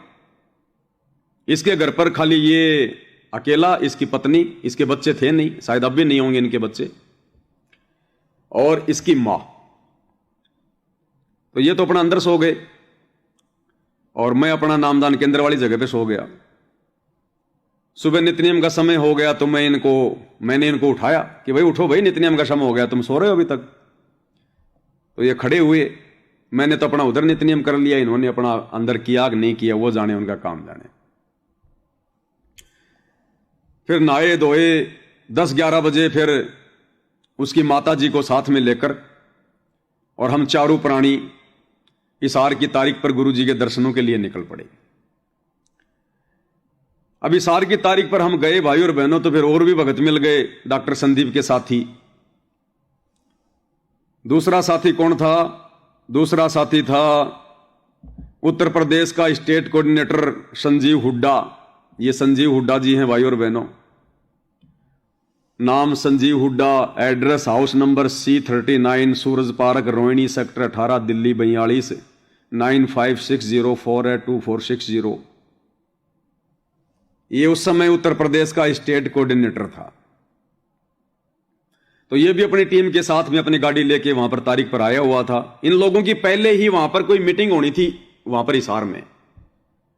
इसके घर पर खाली ये अकेला, इसकी पत्नी, इसके बच्चे थे नहीं, शायद अब भी नहीं होंगे इनके बच्चे, और इसकी मां। तो ये तो अपना अंदर सो गए और मैं अपना नामदान केंद्र वाली जगह पे सो गया। सुबह नित्यनियम का समय हो गया तो मैंने इनको उठाया कि भाई उठो भाई, नित्यनियम का समय हो गया, तुम सो रहे हो अभी तक। तो ये खड़े हुए। मैंने तो अपना उधर नित्यनियम कर लिया, इन्होंने अपना अंदर किया कि नहीं किया वो जाने, उनका काम जाने। फिर नहाए धोए 10-11 बजे, फिर उसकी माता जी को साथ में लेकर और हम चारों प्राणी हिसार की तारीख पर गुरुजी के दर्शनों के लिए निकल पड़े। अब हिसार की तारीख पर हम गए भाई और बहनों, तो फिर और भी भगत मिल गए डॉक्टर संदीप के साथी। दूसरा साथी कौन था? दूसरा साथी था उत्तर प्रदेश का स्टेट कोऑर्डिनेटर संजीव हुड्डा। ये संजीव हुड्डा जी हैं भाई और बहनों। नाम Sanjeev Hooda, address house number C39, सूरज पार्क, रोहिणी, सेक्टर 18, दिल्ली 42, 9560482460। ये उस समय उत्तर प्रदेश का स्टेट कोऑर्डिनेटर था। तो ये भी अपनी टीम के साथ में अपनी गाड़ी लेके वहां पर तारीख पर आया हुआ था। इन लोगों की पहले ही वहां पर कोई मीटिंग होनी थी वहां पर हिसार में,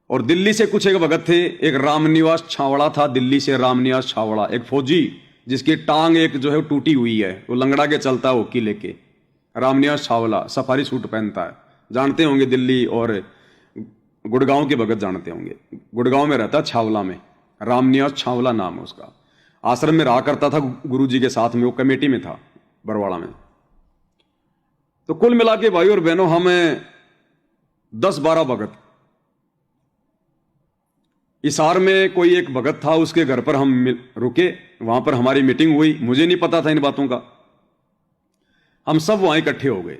और दिल्ली से कुछ एक भगत थे। एक रामनिवास छावड़ा था, दिल्ली से रामनिवास छावड़ा, एक फौजी जिसकी टांग एक जो है टूटी हुई है, वो लंगड़ा के चलता है होकी लेके। रामनिवास छावड़ा सफारी सूट पहनता है, जानते होंगे, दिल्ली और गुड़गांव के भगत जानते होंगे। गुड़गांव में रहता, छावला में, रामनिवास छावला नाम है उसका। आश्रम में रहा करता था गुरुजी के साथ में, वो कमेटी में था बरवाड़ा में। तो कुल मिला के भाई और बहनों हमें 10-12 भगत। हिसार में कोई एक भगत था, उसके घर पर हम रुके, वहां पर हमारी मीटिंग हुई। मुझे नहीं पता था इन बातों का। हम सब वहां इकट्ठे हो गए,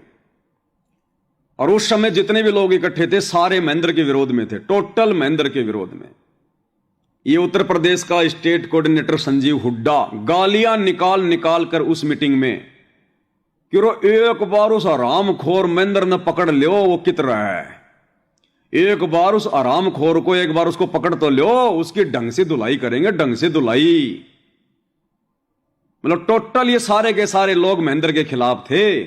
और उस समय जितने भी लोग इकट्ठे थे सारे महेंद्र के विरोध में थे, टोटल महेंद्र के विरोध में। ये उत्तर प्रदेश का स्टेट कोऑर्डिनेटर संजीव हुड्डा गालियां निकाल निकाल कर उस मीटिंग में कि एक बार उस हरामखोर महेंद्र ने पकड़ लियो, वो कित रहा है, एक बार उस आरामखोर को एक बार उसको पकड़ तो लो, उसकी ढंग से धुलाई करेंगे, ढंग से धुलाई। मतलब टोटल ये सारे के सारे लोग महेंद्र के खिलाफ थे।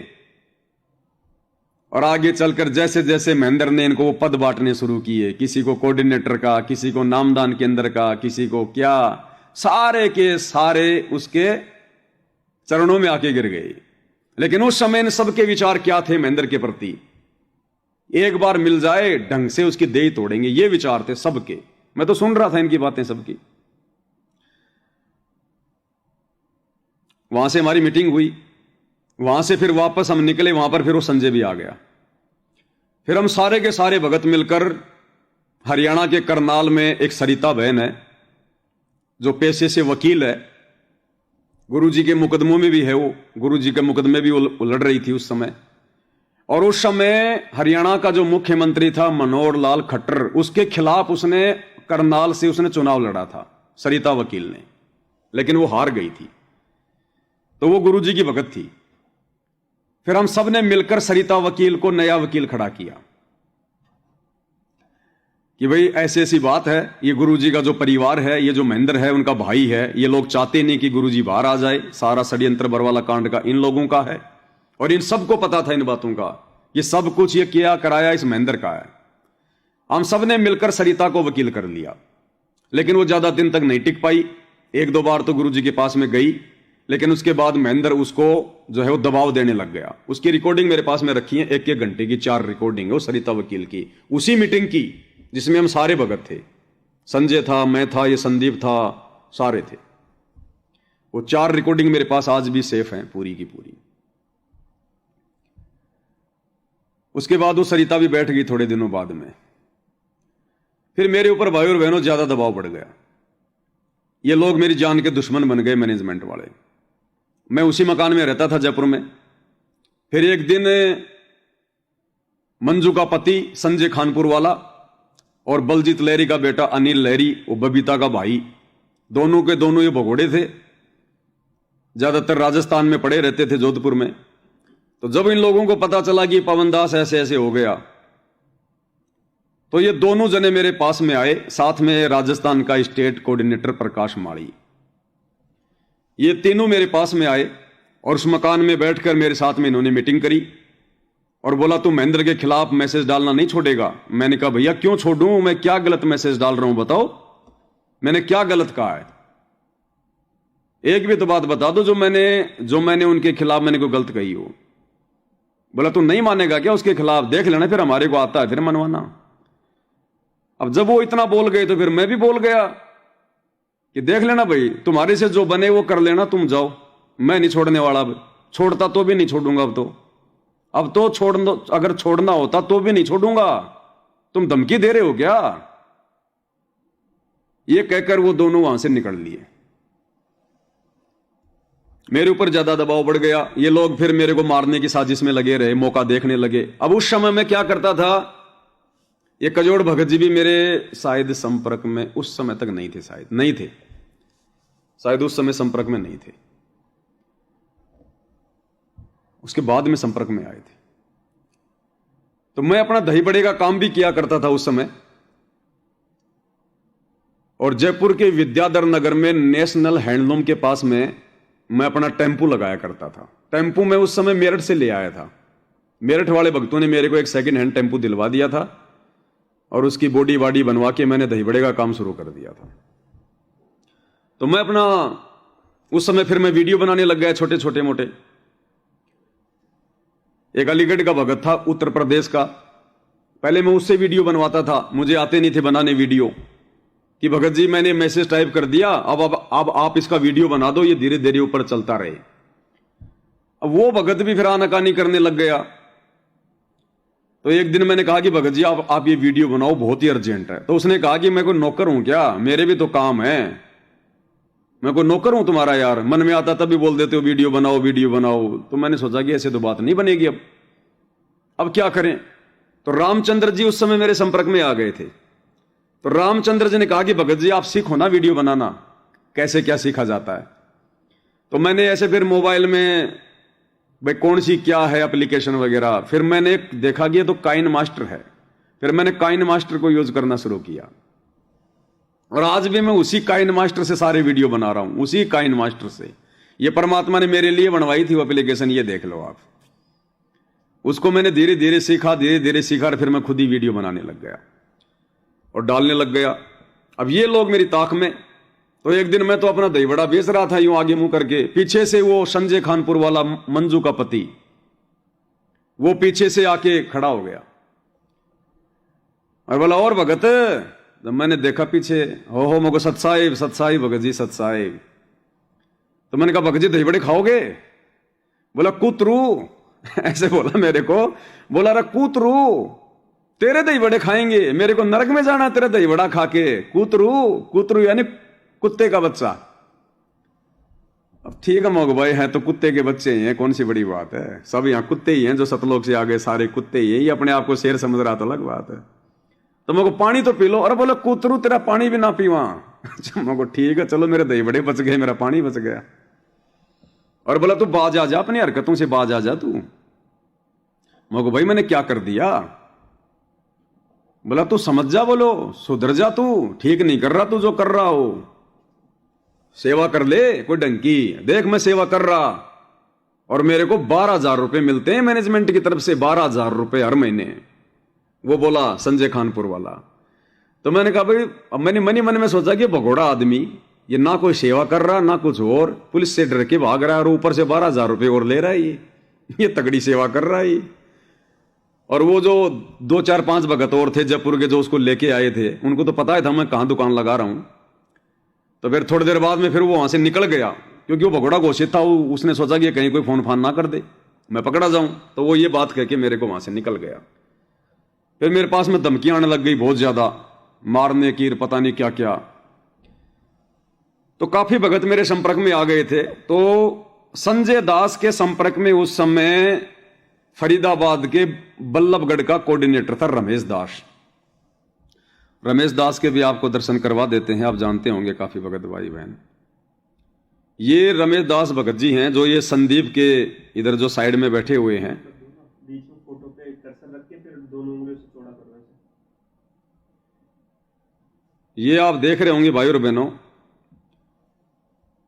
और आगे चलकर जैसे जैसे महेंद्र ने इनको वो पद बांटने शुरू किए, किसी को कोऑर्डिनेटर का, किसी को नामदान केंद्र का, किसी को क्या, सारे के सारे उसके चरणों में आके गिर गए। लेकिन उस समय इन सबके विचार क्या थे महेंद्र के प्रति? एक बार मिल जाए ढंग से उसकी देह तोड़ेंगे, ये विचार थे सबके। मैं तो सुन रहा था इनकी बातें सबकी। वहां से हमारी मीटिंग हुई, वहां से फिर वापस हम निकले, वहां पर फिर वो संजय भी आ गया। फिर हम सारे के सारे भगत मिलकर हरियाणा के करनाल में एक सरिता बहन है जो पेशे से वकील है, गुरुजी के मुकदमों में भी है, वो गुरुजी के मुकदमे भी वो लड़ रही थी उस समय। और उस समय हरियाणा का जो मुख्यमंत्री था मनोहर लाल खट्टर, उसके खिलाफ उसने करनाल से उसने चुनाव लड़ा था सरिता वकील ने, लेकिन वो हार गई थी। तो वो गुरुजी की भगत थी। फिर हम सब ने मिलकर सरिता वकील को नया वकील खड़ा किया कि भाई ऐसी ऐसी बात है, ये गुरुजी का जो परिवार है, ये जो महेंद्र है उनका भाई है, ये लोग चाहते नहीं कि गुरुजी बाहर आ जाए, सारा षड्यंत्र बरवाला कांड का इन लोगों का है, और इन सबको पता था इन बातों का, ये सब कुछ ये किया कराया इस महेंद्र का है। हम सब ने मिलकर सरिता को वकील कर लिया, लेकिन वो ज्यादा दिन तक नहीं टिक पाई। 1-2 बार तो गुरुजी के पास में गई, लेकिन उसके बाद महेंद्र उसको जो है वो दबाव देने लग गया। उसकी रिकॉर्डिंग मेरे पास में रखी है, 1-1 घंटे की 4 रिकॉर्डिंग है वो सरिता वकील की, उसी मीटिंग की जिसमें हम सारे भगत थे। संजय था, मैं था, ये संदीप था, सारे थे। वो 4 रिकॉर्डिंग मेरे पास आज भी सेफ हैं, पूरी की पूरी। उसके बाद वो सरिता भी बैठ गई थोड़े दिनों बाद में। फिर मेरे ऊपर भाई और बहनों ज्यादा दबाव बढ़ गया। ये लोग मेरी जान के दुश्मन बन गए, मैनेजमेंट वाले। मैं उसी मकान में रहता था जयपुर में। फिर एक दिन मंजू का पति संजय खानपुर वाला और बलजीत लहरी का बेटा अनिल लहरी, वो बबीता का भाई, दोनों के दोनों ये भगोड़े थे, ज्यादातर राजस्थान में पड़े रहते थे, जोधपुर में। तो जब इन लोगों को पता चला कि पवन दास ऐसे ऐसे हो गया, तो ये दोनों जने मेरे पास में आए, साथ में राजस्थान का स्टेट कोऑर्डिनेटर प्रकाश माड़ी। ये तीनों मेरे पास में आए और उस मकान में बैठकर मेरे साथ में इन्होंने मीटिंग करी और बोला तू महेंद्र के खिलाफ मैसेज डालना नहीं छोड़ेगा। मैंने कहा भैया क्यों छोड़ूं, मैं क्या गलत मैसेज डाल रहा हूं, बताओ मैंने क्या गलत कहा है। एक भी तो बात बता दो जो मैंने उनके खिलाफ मैंने कोई गलत कही हो। बोला तू नहीं मानेगा क्या उसके खिलाफ, देख लेना फिर हमारे को आता है फिर मनवाना। अब जब वो इतना बोल गए तो फिर मैं भी बोल गया कि देख लेना भाई, तुम्हारे से जो बने वो कर लेना, तुम जाओ, मैं नहीं छोड़ने वाला। अब छोड़ता तो भी नहीं छोड़ूंगा। अब तो छोड़ दो, अगर छोड़ना होता तो भी नहीं छोड़ूंगा। तुम धमकी दे रहे हो क्या? ये कहकर वो दोनों वहां से निकल लिए। मेरे ऊपर ज्यादा दबाव बढ़ गया। ये लोग फिर मेरे को मारने की साजिश में लगे रहे, मौका देखने लगे। अब उस समय मैं क्या करता था, ये कजोड़ भगत जी भी मेरे शायद संपर्क में उस समय तक नहीं थे, शायद उस समय संपर्क में नहीं थे, उसके बाद में संपर्क में आए थे। तो मैं अपना दही बड़े का काम भी किया करता था उस समय। और जयपुर के विद्याधर नगर में नेशनल हैंडलूम के पास में मैं अपना टेम्पू लगाया करता था। टेम्पू मैं उस समय मेरठ से ले आया था। मेरठ वाले भक्तों ने मेरे को एक सेकंड हैंड टेम्पू दिलवा दिया था और उसकी बॉडी वाडी बनवा के मैंने दही बड़े का काम शुरू कर दिया था। तो मैं अपना उस समय फिर मैं वीडियो बनाने लग गया, छोटे छोटे मोटे। एक अलीगढ़ का भगत था, उत्तर प्रदेश का, पहले मैं उससे वीडियो बनवाता था, मुझे आते नहीं थे बनाने वीडियो, कि भगत जी मैंने मैसेज टाइप कर दिया, अब आप इसका वीडियो बना दो, ये धीरे धीरे ऊपर चलता रहे। अब वो भगत भी फिर आनाकानी करने लग गया। तो एक दिन मैंने कहा कि भगत जी आप ये वीडियो बनाओ, बहुत ही अर्जेंट है। तो उसने कहा कि मैं कोई नौकर हूं क्या, मेरे भी तो काम है, मैं कोई नौकर हूं तुम्हारा यार, मन में आता तभी बोल देते हो वीडियो बनाओ वीडियो बनाओ। तो मैंने सोचा कि ऐसे तो बात नहीं बनेगी। अब क्या करें। तो रामचंद्र जी उस समय मेरे संपर्क में आ गए थे। तो रामचंद्र जी ने कहा कि भगत जी आप सीखो ना वीडियो बनाना, कैसे क्या सीखा जाता है। तो मैंने ऐसे फिर मोबाइल में भाई कौन सी क्या है एप्लीकेशन वगैरह, फिर मैंने देखा कि ये तो काइन मास्टर है। फिर मैंने काइन मास्टर को यूज करना शुरू किया और आज भी मैं उसी काइन मास्टर से सारे वीडियो बना रहा हूं, उसी काइन मास्टर से। ये परमात्मा ने मेरे लिए बनवाई थी वो एप्लीकेशन, ये देख लो आप। उसको मैंने धीरे धीरे सीखा और फिर मैं खुद ही वीडियो बनाने लग गया और डालने लग गया। अब ये लोग मेरी ताक में। तो एक दिन मैं तो अपना दही बड़ा बेच रहा था यूं आगे मुंह करके, पीछे से वो संजय खानपुर वाला मंजू का पति वो पीछे से आके खड़ा हो गया और बोला और भगत। जब मैंने देखा पीछे, हो मगो सतसाहिब भगत जी सतसाहिब। तो मैंने कहा भगत जी दही बड़े खाओगे? बोला कुतरू ऐसे बोला मेरे को, बोला रे कुतरू तेरे दही बड़े खाएंगे, मेरे को नरक में जाना तेरा दही बड़ा खा के, कुतरू यानी कुत्ते का बच्चा। अब ठीक है मोग भाई, है तो कुत्ते के बच्चे ही हैं, कौन सी बड़ी बात है, सब यहाँ कुत्ते ही हैं, जो सतलोक से आगे सारे कुत्ते ही हैं। ये अपने आप को शेर समझ रहा तो अलग बात है। तो मेरे को पानी तो पी लो। अरे बोले कुतरू तेरा पानी भी ना पीवा। मेरे को ठीक है चलो मेरे दही बड़े बच गए, मेरा पानी बच गया। और बोला तू बाज आ जा, अपनी हरकतों से बाज आ जा तू। मेरे को भाई मैंने क्या कर दिया? बोला तू समझ जा, बोलो सुधर जा, तू ठीक नहीं कर रहा तू जो कर रहा हो, सेवा कर ले कोई डंकी। देख मैं सेवा कर रहा और मेरे को 12,000 रुपए मिलते हैं मैनेजमेंट की तरफ से, 12,000 रुपए हर महीने। वो बोला संजय खानपुर वाला। तो मैंने कहा भाई, अब मैंने मन में सोचा कि भगोड़ा आदमी, ये ना कोई सेवा कर रहा ना कुछ और, पुलिस से डर के भाग रहा है और ऊपर से 12,000 रुपए और ले रहा है, ये तगड़ी सेवा कर रहा है। और वो जो 2 4 5 भगत और थे जयपुर के जो उसको लेके आए थे, उनको तो पता ही था मैं कहाँ दुकान लगा रहा हूं। तो फिर थोड़ी देर बाद में फिर वो वहां से निकल गया, क्योंकि वो भगोड़ा घोषित था। उसने सोचा कि कहीं कोई फोन फान ना कर दे, मैं पकड़ा जाऊं। तो वो ये बात कह के मेरे को वहां से निकल गया। फिर मेरे पास में धमकियां आने लग गई बहुत ज्यादा, मारने की, पता नहीं क्या क्या। तो काफी भगत मेरे संपर्क में आ गए थे। तो संजय दास के संपर्क में उस समय फरीदाबाद के बल्लभगढ़ का कोऑर्डिनेटर था रमेश दास। रमेश दास के भी आपको दर्शन करवा देते हैं, आप जानते होंगे काफी भगत भाई बहन। ये रमेश दास भगत जी हैं जो ये संदीप के इधर जो साइड में बैठे हुए हैं। बीच में फोटो पे कर्सर रख के फिर दोनों उंगलियों से चौड़ा कर रहे हैं। ये आप देख रहे होंगे भाई और बहनों,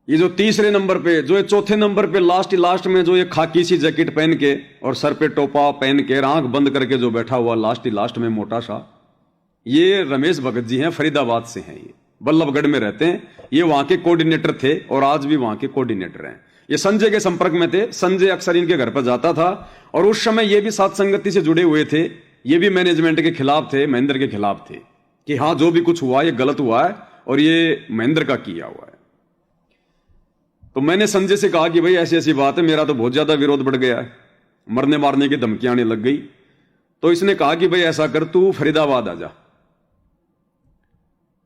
ये जो तीसरे नंबर पे, जो ये चौथे नंबर पे लास्ट में जो ये खाकी सी जैकेट पहन के और सर पे टोपा पहन के आंख बंद करके जो बैठा हुआ लास्ट में मोटा सा, ये रमेश भगत जी हैं, फरीदाबाद से हैं। ये बल्लभगढ़ में रहते हैं। ये वहां के कोऑर्डिनेटर थे और आज भी वहां के कोऑर्डिनेटर हैं। ये संजय के संपर्क में थे। संजय अक्सर इनके घर पर जाता था और उस समय ये भी साथ संगति से जुड़े हुए थे। ये भी मैनेजमेंट के खिलाफ थे, महेंद्र के खिलाफ थे कि हाँ जो भी कुछ हुआ ये गलत हुआ है और ये महेंद्र का किया हुआ है। तो मैंने संजय से कहा कि भाई ऐसी ऐसी बात है, मेरा तो बहुत ज्यादा विरोध बढ़ गया है, मरने मारने की धमकियां आने लग गई। तो इसने कहा कि भाई ऐसा कर, तू फरीदाबाद आ जा।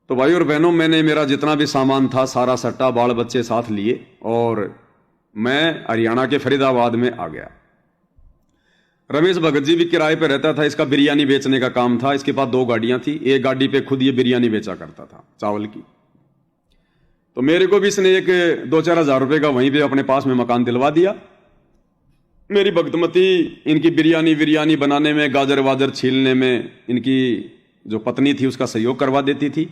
तो भाई और बहनों, मैंने मेरा जितना भी सामान था सारा सट्टा बाल बच्चे साथ लिए और मैं हरियाणा के फरीदाबाद में आ गया। रमेश भगत जी भी किराए पे रहता था। इसका बिरयानी बेचने का काम था। इसके पास 2 गाड़ियां थी। एक गाड़ी पे खुद ये बिरयानी बेचा करता था चावल की। तो मेरे को भी इसने एक 2-4 हजार रुपए का वहीं पे अपने पास में मकान दिलवा दिया। मेरी भगतमती इनकी बिरयानी बनाने में, गाजर वाजर छीलने में इनकी जो पत्नी थी उसका सहयोग करवा देती थी।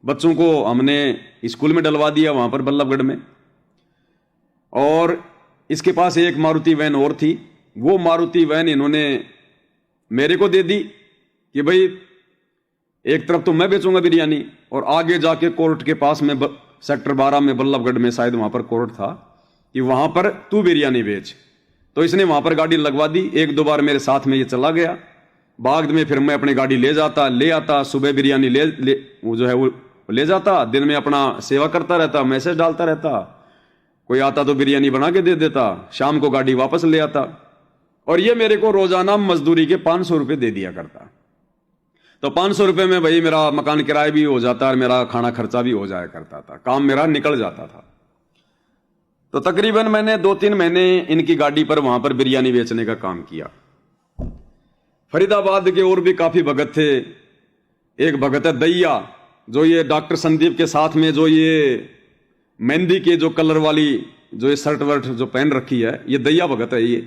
बच्चों को हमने स्कूल में डलवा दिया वहां पर बल्लभगढ़ में। और इसके पास एक मारुति वैन और थी। वो मारुति वैन इन्होंने मेरे को दे दी कि भाई एक तरफ तो मैं बेचूंगा बिरयानी और आगे जाके कोर्ट के पास में सेक्टर 12 में बल्लभगढ़ में शायद वहां पर कोर्ट था कि वहां पर तू बिरयानी बेच। तो इसने वहां पर गाड़ी लगवा दी। 1-2 बार मेरे साथ में ये चला गया। बाद में फिर मैं अपनी गाड़ी ले आता। सुबह बिरयानी वो जो है वो ले जाता। दिन में अपना सेवा करता रहता, मैसेज डालता रहता। कोई आता तो बिरयानी बना के दे देता। शाम को गाड़ी वापस ले आता। और ये मेरे को रोजाना मजदूरी के 500 रुपए दे दिया करता। तो 500 रुपए में भाई मेरा मकान किराया भी हो जाता और मेरा खाना खर्चा भी हो जाया करता था। काम मेरा निकल जाता था। तो तकरीबन मैंने 2-3 महीने इनकी गाड़ी पर वहां पर बिरयानी बेचने का काम किया। फरीदाबाद के और भी काफी भगत थे। एक भगत है दैया, जो ये डॉक्टर संदीप के साथ में जो ये मेहंदी के जो कलर वाली जो ये शर्ट वर्ट जो पहन रखी है, ये दैया भगत है। ये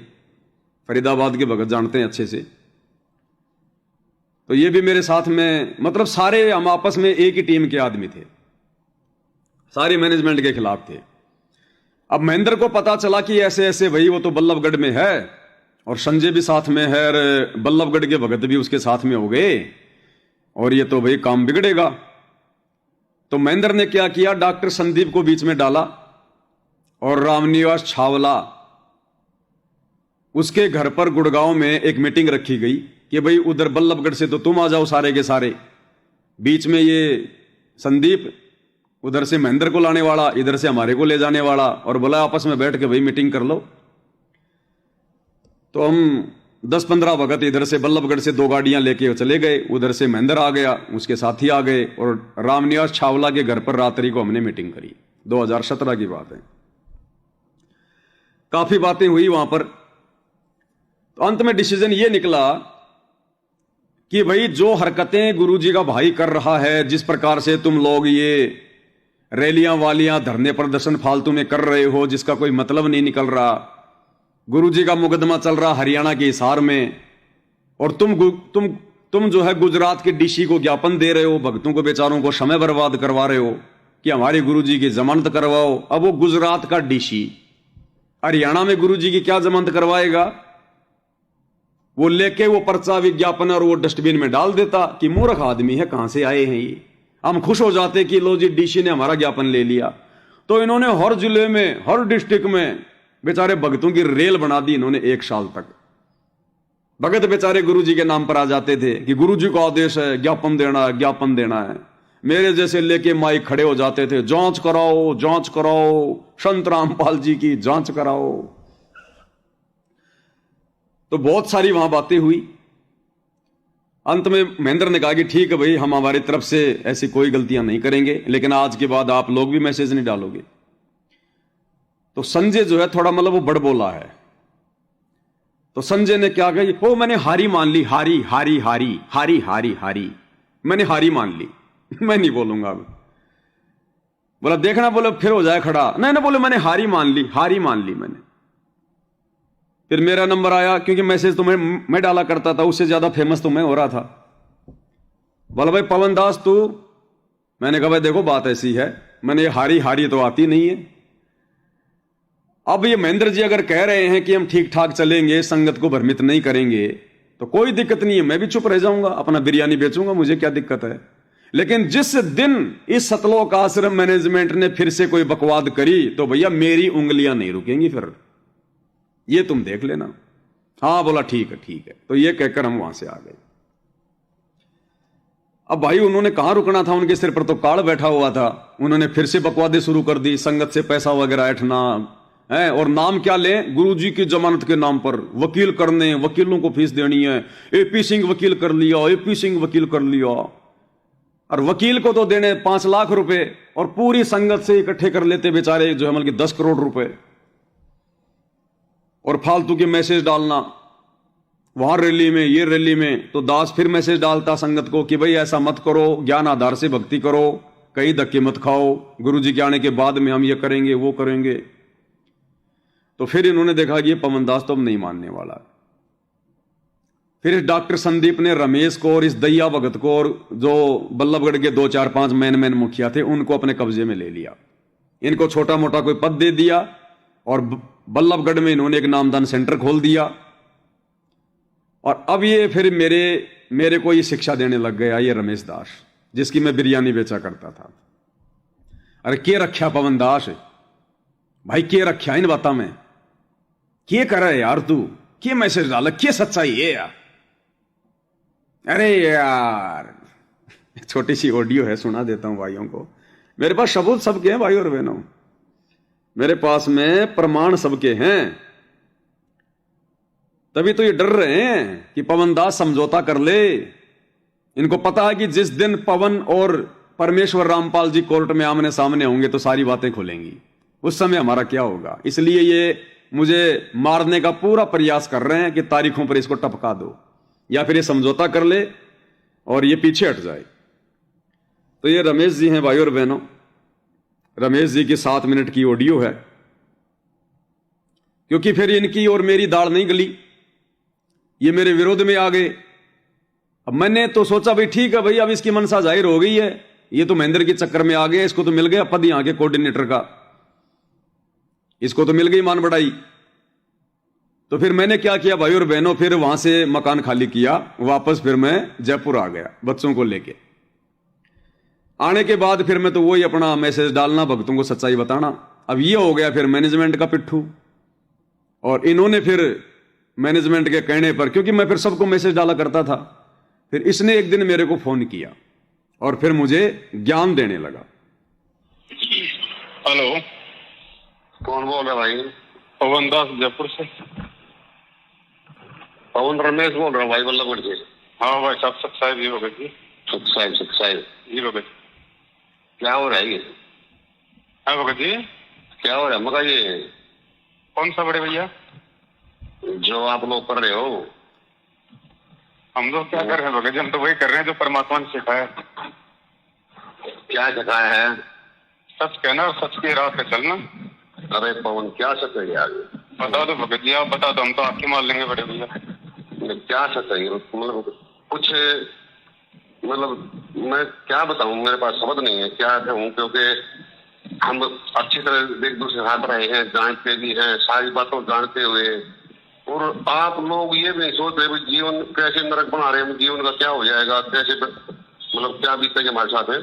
फरीदाबाद के भगत जानते हैं अच्छे से। तो ये भी मेरे साथ में, मतलब सारे हम आपस में एक ही टीम के आदमी थे, सारे मैनेजमेंट के खिलाफ थे। अब महेंद्र को पता चला कि ऐसे ऐसे भाई वो तो बल्लभगढ़ में है और संजय भी साथ में है और बल्लभगढ़ के भगत भी उसके साथ में हो गए और ये तो भाई काम बिगड़ेगा। तो महेंद्र ने क्या किया, डॉक्टर संदीप को बीच में डाला और रामनिवास छावला उसके घर पर गुड़गांव में एक मीटिंग रखी गई कि भाई उधर बल्लभगढ़ से तो तुम आ जाओ सारे के सारे, बीच में ये संदीप उधर से महेंद्र को लाने वाला, इधर से हमारे को ले जाने वाला, और बोला आपस में बैठ के भाई मीटिंग कर लो। तो हम 10-15 भगत इधर से बल्लभगढ़ से 2 गाड़ियां लेके चले गए। उधर से महेंद्र आ गया, उसके साथी आ गए और रामनिवास छावला के घर पर रात्रि को हमने मीटिंग करी। 2017 की बात है। काफी बातें हुई वहां पर। तो अंत में डिसीजन ये निकला कि भाई जो हरकतें गुरुजी का भाई कर रहा है, जिस प्रकार से तुम लोग ये रैलियां वालियां धरने प्रदर्शन फालतू में कर रहे हो जिसका कोई मतलब नहीं निकल रहा, गुरुजी का मुकदमा चल रहा हरियाणा के हिसार में, और तुम जो है गुजरात के डीसी को ज्ञापन दे रहे हो, भक्तों को बेचारों को समय बर्बाद करवा रहे हो कि हमारे गुरुजी की जमानत करवाओ। अब वो गुजरात का डीसी हरियाणा में गुरुजी की क्या जमानत करवाएगा? वो लेके वो पर्चा विज्ञापन और वो डस्टबिन में डाल देता कि मूर्ख आदमी है, कहां से आए हैं ये। हम खुश हो जाते कि लो जी डीसी ने हमारा ज्ञापन ले लिया। तो इन्होंने हर जिले में, हर डिस्ट्रिक्ट में बेचारे भक्तों की रेल बना दी इन्होंने 1 साल तक। भगत बेचारे गुरुजी के नाम पर आ जाते थे कि गुरुजी का आदेश है, ज्ञापन देना है, ज्ञापन देना है। मेरे जैसे लेके माइक खड़े हो जाते थे, जांच कराओ, जांच कराओ, संत रामपाल जी की जांच कराओ। तो बहुत सारी वहां बातें हुई। अंत में महेंद्र ने कहा कि ठीक है भाई, हम हमारी तरफ से ऐसी कोई गलतियां नहीं करेंगे, लेकिन आज के बाद आप लोग भी मैसेज नहीं डालोगे। तो संजय जो है थोड़ा मतलब वो बड़बोला है। तो संजय ने क्या कहा, ओ मैंने हारी मान ली, हारी हारी हारी हारी हारी हारी, मैंने हारी मान ली, मैं नहीं बोलूंगा अब। बोला देखना, बोले फिर हो जाए खड़ा, नहीं ना, बोले मैंने हारी मान ली, हारी मान ली मैंने। फिर मेरा नंबर आया, क्योंकि मैसेज तो मैं डाला करता था, उससे ज्यादा फेमस तो मैं हो रहा था। बोला भाई पवन दास तू, मैंने कहा भाई देखो बात ऐसी है, मैंने ये हारी हारी तो आती नहीं है। अब ये महेंद्र जी अगर कह रहे हैं कि हम ठीक ठाक चलेंगे, संगत को भ्रमित नहीं करेंगे, तो कोई दिक्कत नहीं है, मैं भी चुप रह जाऊंगा, अपना बिरयानी बेचूंगा, मुझे क्या दिक्कत है। लेकिन जिस दिन इस सतलोक आश्रम मैनेजमेंट ने फिर से कोई बकवाद करी, तो भैया मेरी उंगलियां नहीं रुकेंगी, फिर ये तुम देख लेना। हाँ बोला ठीक है ठीक है। तो ये कहकर हम वहां से आ गए। अब भाई उन्होंने कहां रुकना था, उनके सिर पर तो काल बैठा हुआ था। उन्होंने फिर से बकवादे शुरू कर दी, संगत से पैसा वगैरह ऐठना है, और नाम क्या लें, गुरुजी की जमानत के नाम पर वकील करने, वकीलों को फीस देनी है, एपी सिंह वकील कर लिया, एपी सिंह वकील कर लिया, और वकील को तो देने 5 लाख रुपए, और पूरी संगत से इकट्ठे कर लेते बेचारे जो है मतलब 10 करोड़ रुपए। और फालतू के मैसेज डालना, वहां रैली में, ये रैली में, तो दास फिर मैसेज डालता संगत को कि भाई ऐसा मत करो, ज्ञान आधार से भक्ति करो, कहीं धक्के मत खाओ, गुरुजी के आने के बाद में हम ये करेंगे वो करेंगे। तो फिर इन्होंने देखा कि ये पवन दास तो अब नहीं मानने वाला। फिर इस डॉक्टर संदीप ने रमेश को और इस दैया भगत को और जो बल्लभगढ़ के 2 4 5 मैन मुखिया थे उनको अपने कब्जे में ले लिया। इनको छोटा मोटा कोई पद दे दिया, और बल्लभगढ़ में इन्होंने एक नामदान सेंटर खोल दिया। और अब ये फिर मेरे को ये शिक्षा देने लग गया, ये रमेश दास, जिसकी मैं बिरयानी बेचा करता था। अरे के रखा पवन दास भाई, के रखा इन बातों में, के कर रहे यार तू, के मैसेज डाला, के सच्चाई है यार। अरे यार छोटी सी ऑडियो है, सुना देता हूं भाइयों को। मेरे पास सबूत सबके हैं भाई और बहनों, मेरे पास में प्रमाण सबके हैं। तभी तो ये डर रहे हैं कि पवन दास समझौता कर ले। इनको पता है कि जिस दिन पवन और परमेश्वर रामपाल जी कोर्ट में आमने सामने होंगे तो सारी बातें खुलेंगी, उस समय हमारा क्या होगा। इसलिए ये मुझे मारने का पूरा प्रयास कर रहे हैं कि तारीखों पर इसको टपका दो, या फिर ये समझौता कर ले और ये पीछे हट जाए। तो ये रमेश जी हैं भाई और बहनों, रमेश जी की 7 मिनट की ऑडियो है। क्योंकि फिर इनकी और मेरी दाल नहीं गली, ये मेरे विरोध में आ गए। अब मैंने तो सोचा भाई ठीक है भाई, अब इसकी मनसा जाहिर हो गई है, ये तो महेंद्र के चक्कर में आ गया, इसको तो मिल गया पद यहां के कोऑर्डिनेटर का, इसको तो मिल गई मान बढ़ाई। तो फिर मैंने क्या किया भाई और बहनों, फिर वहां से मकान खाली किया, वापस फिर मैं जयपुर आ गया बच्चों को लेके। आने के बाद फिर मैं तो वही अपना मैसेज डालना, भक्तों को सच्चाई बताना। अब ये हो गया फिर मैनेजमेंट का पिट्ठू, और इन्होंने फिर मैनेजमेंट के कहने पर, क्योंकि मैं फिर सबको मैसेज डाला करता था, फिर इसने एक दिन मेरे को फोन किया और फिर मुझे ज्ञान देने लगा। हेलो, कौन बोल रहा भाई? पवन दास जयपुर से। पवन रमेश बोल रहा हूँ भाई, बल्लभगढ़ से। हाँ भाई साहब, सच साहिब जी भगत जी। सच साहिब जी भगत। क्या हो रहा है ये? हाँ भगत जी, क्या हो रहा है? मगर ये कौन सा बड़े भैया? जो आप लोग कर रहे हो। हम लोग क्या कर रहे हैं भगत जी? हम तो वही कर रहे हैं जो परमात्मा ने सिखाया। क्या सिखाया है? सच कहना और सच की राह पे चलना। अरे पवन क्या सच है यार? बता दो भगत जी, आप बता दो, हम तो आपकी मान लेंगे बड़े भैया। क्या सच है? मतलब कुछ, मतलब मैं क्या बताऊं, मेरे पास शब्द नहीं है क्या कहूं, क्योंकि हम अच्छी तरह एक दूसरे हाथ रहे हैं, जानते भी हैं सारी बातों जानते हुए, और आप लोग ये भी सोच रहे जीवन कैसे नरक बना रहे हैं, जीवन का क्या हो जाएगा, कैसे मतलब क्या बीतेगा हमारे साथ है।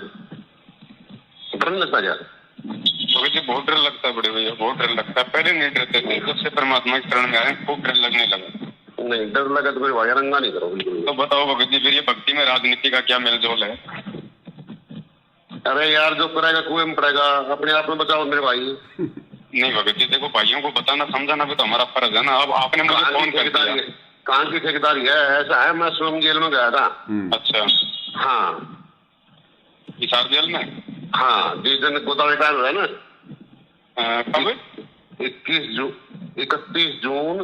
डर नहीं लगता यार? भगत जी बहुत डर लगता है बड़े भैया, बहुत डर लगता है। पहले नहीं डरते थे, जब से परमात्मा की शरण में आए खूब डर लगने लगा। नहीं, डर लगा तो मेरे भाई रंगा नहीं करो बिल्कुल। तो बताओ भगत जी, फिर ये भक्ति में राजनीति का क्या मेलजोल है? अरे यार, जो करेगा कुएं में पड़ेगा, अपने आप में बचाओ मेरे भाई। नहीं भगत जी, देखो भाइयों को बताना समझाना भी तो हमारा फर्ज है ना। अब आपने मुझे फोन कर दिया। कहाँ की ठेकेदारी है? ऐसा है, मैं स्वयं जेल में गया था। अच्छा, हाँ हिसार जेल में? हाँ, जिस दिन गोदा रिटायर हुआ ना, कब? 31 जून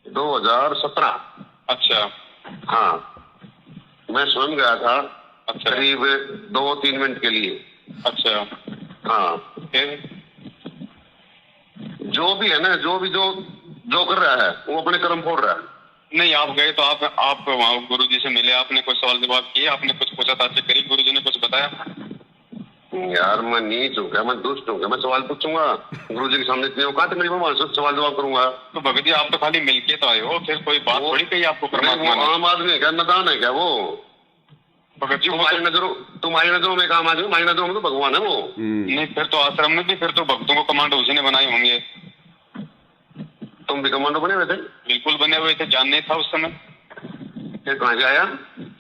2017। अच्छा हाँ, मैं स्वयं गया था। अच्छा, करीब 2-3 मिनट के लिए। अच्छा, हाँ, फिर? जो भी है ना, जो कर रहा है वो अपने कर्म फोड़ रहा है। नहीं, आप गए तो आप वहाँ गुरु जी से मिले, आपने कुछ सवाल जवाब किए, आपने कुछ पूछताछ करी, गुरु जी ने कुछ बताया? यार मैं नीच हूँ क्या, मैं दुष्ट हूँ क्या, मैं सवाल पूछूंगा? गुरु जी के सामने इतनी औकात है मेरी, मैं सवाल जवाब करूंगा? तो भगत जी, आप तो खाली मिलके तो आए हो, फिर कोई बात थोड़ी कही आपको परमात्मा वो ने? आम आदमी है क्या, नदान है क्या वो? भगत जी, तुम्हारी नजरों में एक आम आदमी, हमारी नजरों में तो भगवान है वो। नहीं, फिर तो आश्रम में भी फिर तो भक्तों को कमांडो उसी ने बनाए होंगे। तुम भी कमांडो बने हुए थे? बिल्कुल बने हुए थे, जान नहीं था उस समय। फिर कहाँ से आया?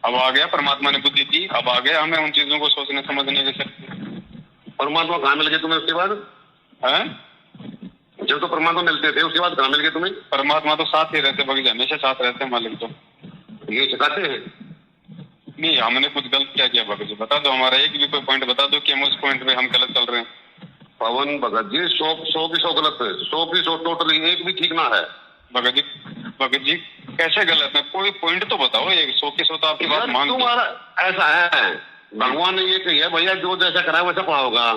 अब आ गया, परमात्मा ने बुद्धि दी, अब आ गया हमें उन चीजों को सोचने समझने की शक्ति। परमात्मा कहाँ मिल गए तुम्हें उसके बाद? हैं? जब तो परमात्मा मिलते थे उसके बाद कहाँ मिल गए तुम्हें? परमात्मा तो साथ ही रहते भगत जी, हमेशा साथ रहते हैं मालिक तो। ये सिखाते हैं? नहीं, हमने कुछ गलत क्या किया भगत जी? बता दो, हमारा एक भी कोई पॉइंट बता दो कि हम उस पॉइंट पे हम गलत चल रहे हैं। पवन भगत जी, 100 गलत है, 100 टोटली, एक भी ठीक ना है। भगत जी कैसे गलत है? कोई पॉइंट तो बताओ, एक 100 तो आपकी बात मान। तुम्हारा ऐसा है, भगवान ने ये कही है भैया, जो जैसा करा वैसा पाओगा।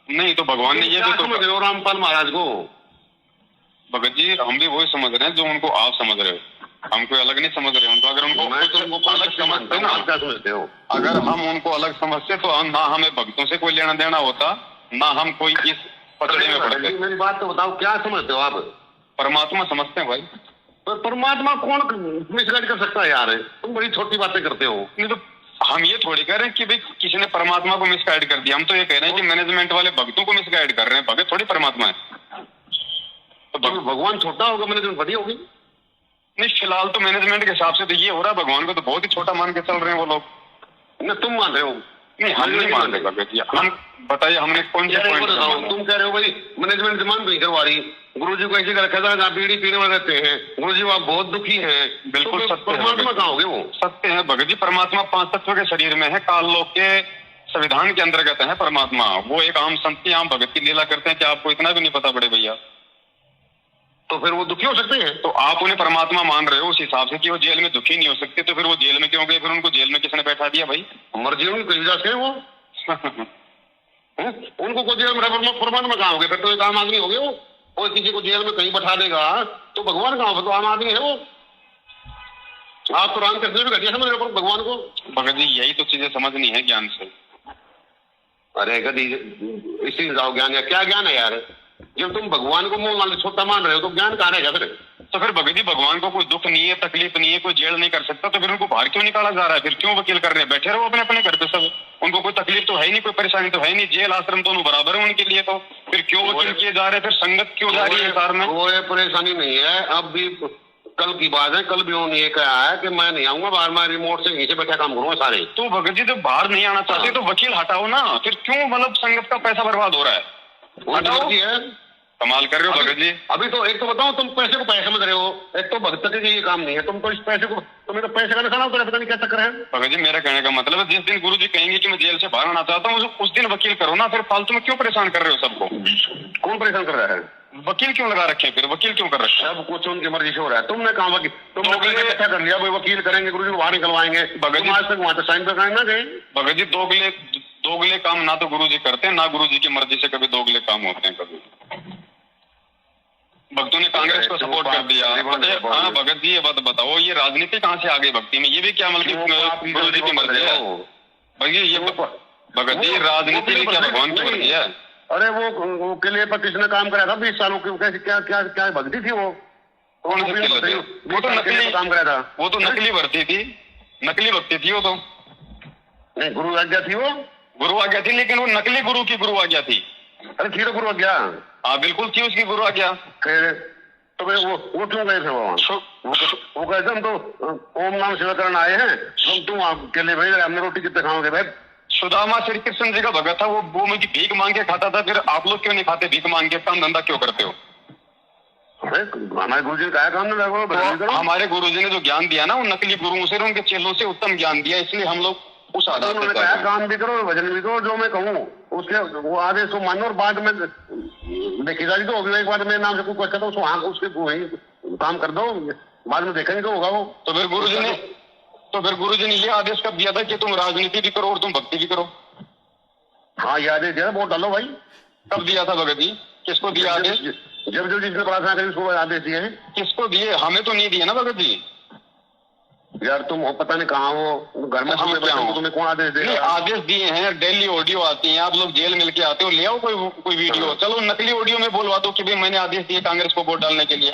नहीं तो भगवान ने ये भी तो समझ रहे हो रामपाल महाराज को? भगत जी, हम भी वही समझ रहे हैं जो उनको आप समझ रहे हो, हम कोई अलग नहीं समझ रहे उनको। अगर उनको अलग समझते ना, क्या समझते हो? अगर हम उनको अलग समझते तो ना हमें भक्तों से कोई लेना देना होता, ना हम कोई इस पचड़े में पड़ते। मेरी बात तो बताओ, क्या समझते हो आप? परमात्मा समझते हैं भाई। पर परमात्मा कौन मिसगाइड कर सकता है यार? तुम बड़ी छोटी बातें करते हो। नहीं तो हम ये थोड़ी कह रहे हैं कि भाई किसी ने परमात्मा को मिसगाइड कर दिया, हम तो ये कह रहे हैं कि मैनेजमेंट वाले भक्तों को मिसगाइड कर रहे हैं। भगत थोड़ी परमात्मा है। तो भगवान छोटा होगा, मैनेजमेंट बड़ी होगी? नहीं, फिलहाल तो मैनेजमेंट के हिसाब से तो ये हो रहा है, भगवान को तो बहुत ही छोटा मान के चल रहे हैं वो लोग। न तुम मान रहे हो? नहीं, हम नहीं मान रहे भगत जी। हम बताइए, हमने कौन सा पॉइंट? तुम कह रहे हो भाई मैनेजमेंट डिमांड नहीं करवा रही, गुरु जी को ऐसे रखा था, बीड़ी पीने वाले रहते हैं, गुरु जी आप बहुत दुखी हैं। बिल्कुल तो सत्य है। परमात्मा कहाँ होगे वो? सत्य है भगत जी, परमात्मा 5 तत्व के शरीर में है, काल लोक के संविधान के अंतर्गत है परमात्मा। वो एक आम संत की, आम भगत की लीला करते हैं कि आपको इतना भी नहीं पता बड़े भैया। तो फिर वो दुखी हो सकते हैं? तो आप उन्हें परमात्मा मान रहे हो उस हिसाब से कि वो जेल में दुखी नहीं हो सकते, तो फिर वो जेल में क्यों गए? फिर उनको जेल में किसने बैठा दिया भाई? मर्जी उनकी कहीं जा सके वो। उनको को जेल में परमात्मा कहाँ हो गए? फिर तो एक आम आदमी हो गए वो। कोई किसी को जेल में कहीं बैठा देगा तो भगवान कहाँ होगा? तो आम आदमी है वो। आप तो रामकृष्ण भी घटिया समझ रहे हो भगवान को। भगत जी यही तो चीजें समझनी है ज्ञान से। अरे गधी, इसी जाओ ज्ञान, या क्या ज्ञान है यार? जब तुम भगवान को मुंह वाले छोटा मान रहे हो तो ज्ञान कहाँ रहेगा फिर? तो फिर भगत जी भगवान को कोई दुख नहीं है, तकलीफ नहीं है, कोई जेल नहीं कर सकता, तो फिर उनको बाहर क्यों निकाला जा रहा है? फिर क्यों वकील कर रहे हैं? बैठे रहो अपने अपने घर पे सब। उनको कोई तकलीफ तो है ही नहीं, कोई परेशानी तो है नहीं, जेल आश्रम दोनों बराबर है उनके लिए। तो फिर क्यों वकील किए जा रहे हैं? फिर संगत क्यों जा रही है कार में? कोई परेशानी नहीं है। अब भी कल की बात है, कल भी उन्होंने ये कहा है कि मैं नहीं आऊंगा बाहर, मैं रिमोट से नीचे बैठा काम करूंगा सारे। तो भगत जी जब बाहर नहीं आना चाहते तो वकील हटाओ ना, फिर क्यों मतलब संगत का पैसा बर्बाद हो रहा है? हटाओ है। कमाल कर रहे हो भगत जी। अभी तो एक तो बताओ, तुम पैसे को पैसे समझ रहे हो, एक तो भक्त के ये काम नहीं है, तुम तो इस पैसे को, तुम्हें तो पैसे का निशाना पता नहीं क्या चक्कर है। भगत जी मेरा कहने का मतलब है, जिस दिन गुरु जी कहेंगे कि मैं जेल से बाहर आना चाहता हूँ उस दिन वकील करो ना, फिर फालतू में क्यों परेशान कर रहे हो सबको? कौन परेशान कर रहा है? वकील क्यों लगा रखे? फिर वकील क्यों कर रखे? सब कुछ उनकी मर्जी से हो रहा है। तुमने कहा वकील, तुमने इकट्ठा कर लिया, वकील करेंगे, गुरु जी को बाहर निकलवाएंगे। भगत जी आज तक वहां तो साइन पे ना गए। भगत जी दोगले काम ना तो गुरु जी करते हैं, ना गुरु जी की मर्जी से कभी दोगले काम होते हैं। कभी भक्तों ने कांग्रेस को सपोर्ट कर दिया। हाँ भगत जी ये बात बताओ, ये राजनीति कहाँ से आ गई भक्ति में? ये भी क्या मतलब गुरु जी की मर्जी है? भगत जी राजनीति भी क्या भगवान की मर्जी है? अरे वो किले पर किसने काम कराया था 20 सालों की? कैसे क्या क्या क्या भक्ति थी वो? कौन सी किले थी? वो तो नकली काम कराया था। वो तो नकली भर्ती थी, नकली भक्ति थी वो तो। नहीं, गुरु आज्ञा थी वो। गुरु आज्ञा थी, लेकिन वो नकली गुरु की गुरु आज्ञा थी। अरे थी तो गुरु आज्ञा। हाँ बिल्कुल थी उसकी गुरु आज्ञा। फिर तो भाई वो क्यों गए थे वहाँ? वो कहते हम तो ओम नाम शिव करण आए हैं, हम तुम आपके लिए भाई हमने रोटी कितने खाओगे भाई? सुदामा श्री कृष्ण जी का भगत था, वो मुझे भीख मांग के खाता था, फिर आप लोग क्यों नहीं खाते भीख मांग के? काम धंधा क्यों करते हो? हमारे गुरु जी का काम नहीं लगा। हमारे गुरु जी ने जो ज्ञान दिया ना, वो नकली गुरुओं से, उनके चेलों से उत्तम ज्ञान दिया, इसलिए हम लोग उस आधार उन्होंने कहा काम भी करो भजन भी करो, जो मैं कहूँ उसके वो आदेश को मानो, और बाद में देखिएगा तो होगी एक बार मेरे नाम से कुछ अच्छा तो उसको हाँ उसके काम कर दो, बाद में देखेंगे तो होगा वो। तो फिर गुरु जी ने ये आदेश कब दिया था कि तुम राजनीति भी करो और तुम भक्ति भी करो? हाँ ये आदेश दिया, वोट डालो भाई। कब दिया था भगत जी? किसको दिया आदेश? जब जो जिसने प्रार्थना करी उसको आदेश दिए हैं। किसको दिए? हमें तो नहीं दिए ना भगत जी। यार तुम हो पता नहीं कहाँ हो, घर में तुम्हें कौन आदेश दे? आदेश दिए हैं, डेली ऑडियो आती है, आप लोग जेल मिल के आते हो, ले आओ कोई वीडियो। चलो नकली ऑडियो में बोलवा दो कि भाई मैंने आदेश दिए कांग्रेस को वोट डालने के लिए।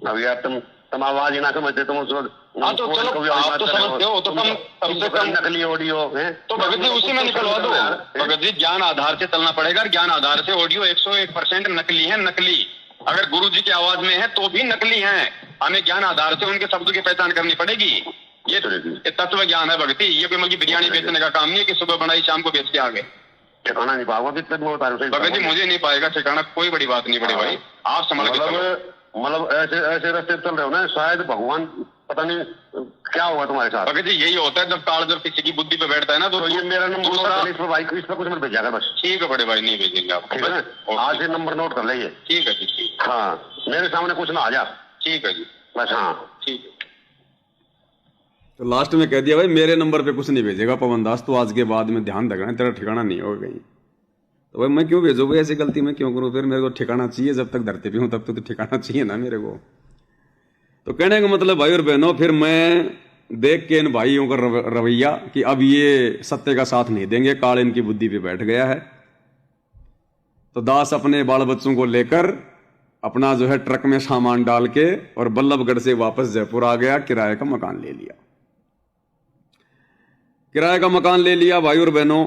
अब यार तुम आवाज ही ना समझते, तुम उसको तो चलो आप तो समझते हो, तो कम से कम नकली ऑडियो है तो भगत जी उसी में निकलवा दो। भगत जी ज्ञान आधार से चलना पड़ेगा, ज्ञान आधार से ऑडियो 101% नकली है, नकली। अगर गुरु जी की आवाज में है तो भी नकली है, हमें ज्ञान आधार से उनके शब्दों की पहचान करनी पड़ेगी। ये तत्व ज्ञान है भक्ति, ये कोई मतलब बिरयानी बेचने का काम नहीं है कि सुबह बनाई शाम को बेच के आ गए। ठिकाना नहीं पाओगे भगत जी, मुझे नहीं पाएगा ठिकाना, कोई बड़ी बात नहीं बड़े भाई, आप संभाल के मतलब ऐसे रास्ते चल रहे हो ना, शायद भगवान पता नहीं क्या होगा तुम्हारे साथ। भगत जी यही होता है जब काल जब किसी की बुद्धि पे बैठता है ना, तो ये मेरा नंबर इस पर कुछ मत भेजा कर बस। ठीक है बड़े भाई, नहीं भेजेंगे आप, ठीक है? आज से नंबर नोट कर लीजिए। ठीक है जी, ठीक। हाँ मेरे सामने कुछ ना आ जा। ठीक है जी बस। हाँ ठीक है। तो लास्ट में कह दिया भाई मेरे नंबर पे कुछ नहीं भेजेगा पवन दास, तो आज के बाद में ध्यान रखना तेरा ठिकाना नहीं होगा कहीं। तो भाई मैं क्यों भेजू भाई, ऐसी गलती मैं क्यों करूं? फिर मेरे को ठिकाना चाहिए, जब तक धरती पे हूं तब तो ठिकाना चाहिए ना मेरे को। तो कहने का मतलब भाई और बहनों, फिर मैं देख के इन भाइयों का रवैया कि अब ये सत्य का साथ नहीं देंगे, काल इनकी बुद्धि पे बैठ गया है। तो दास अपने बाल बच्चों को लेकर अपना जो है ट्रक में सामान डाल के और बल्लभगढ़ से वापस जयपुर आ गया, किराए का मकान ले लिया। किराए का मकान ले लिया भाई और बहनों।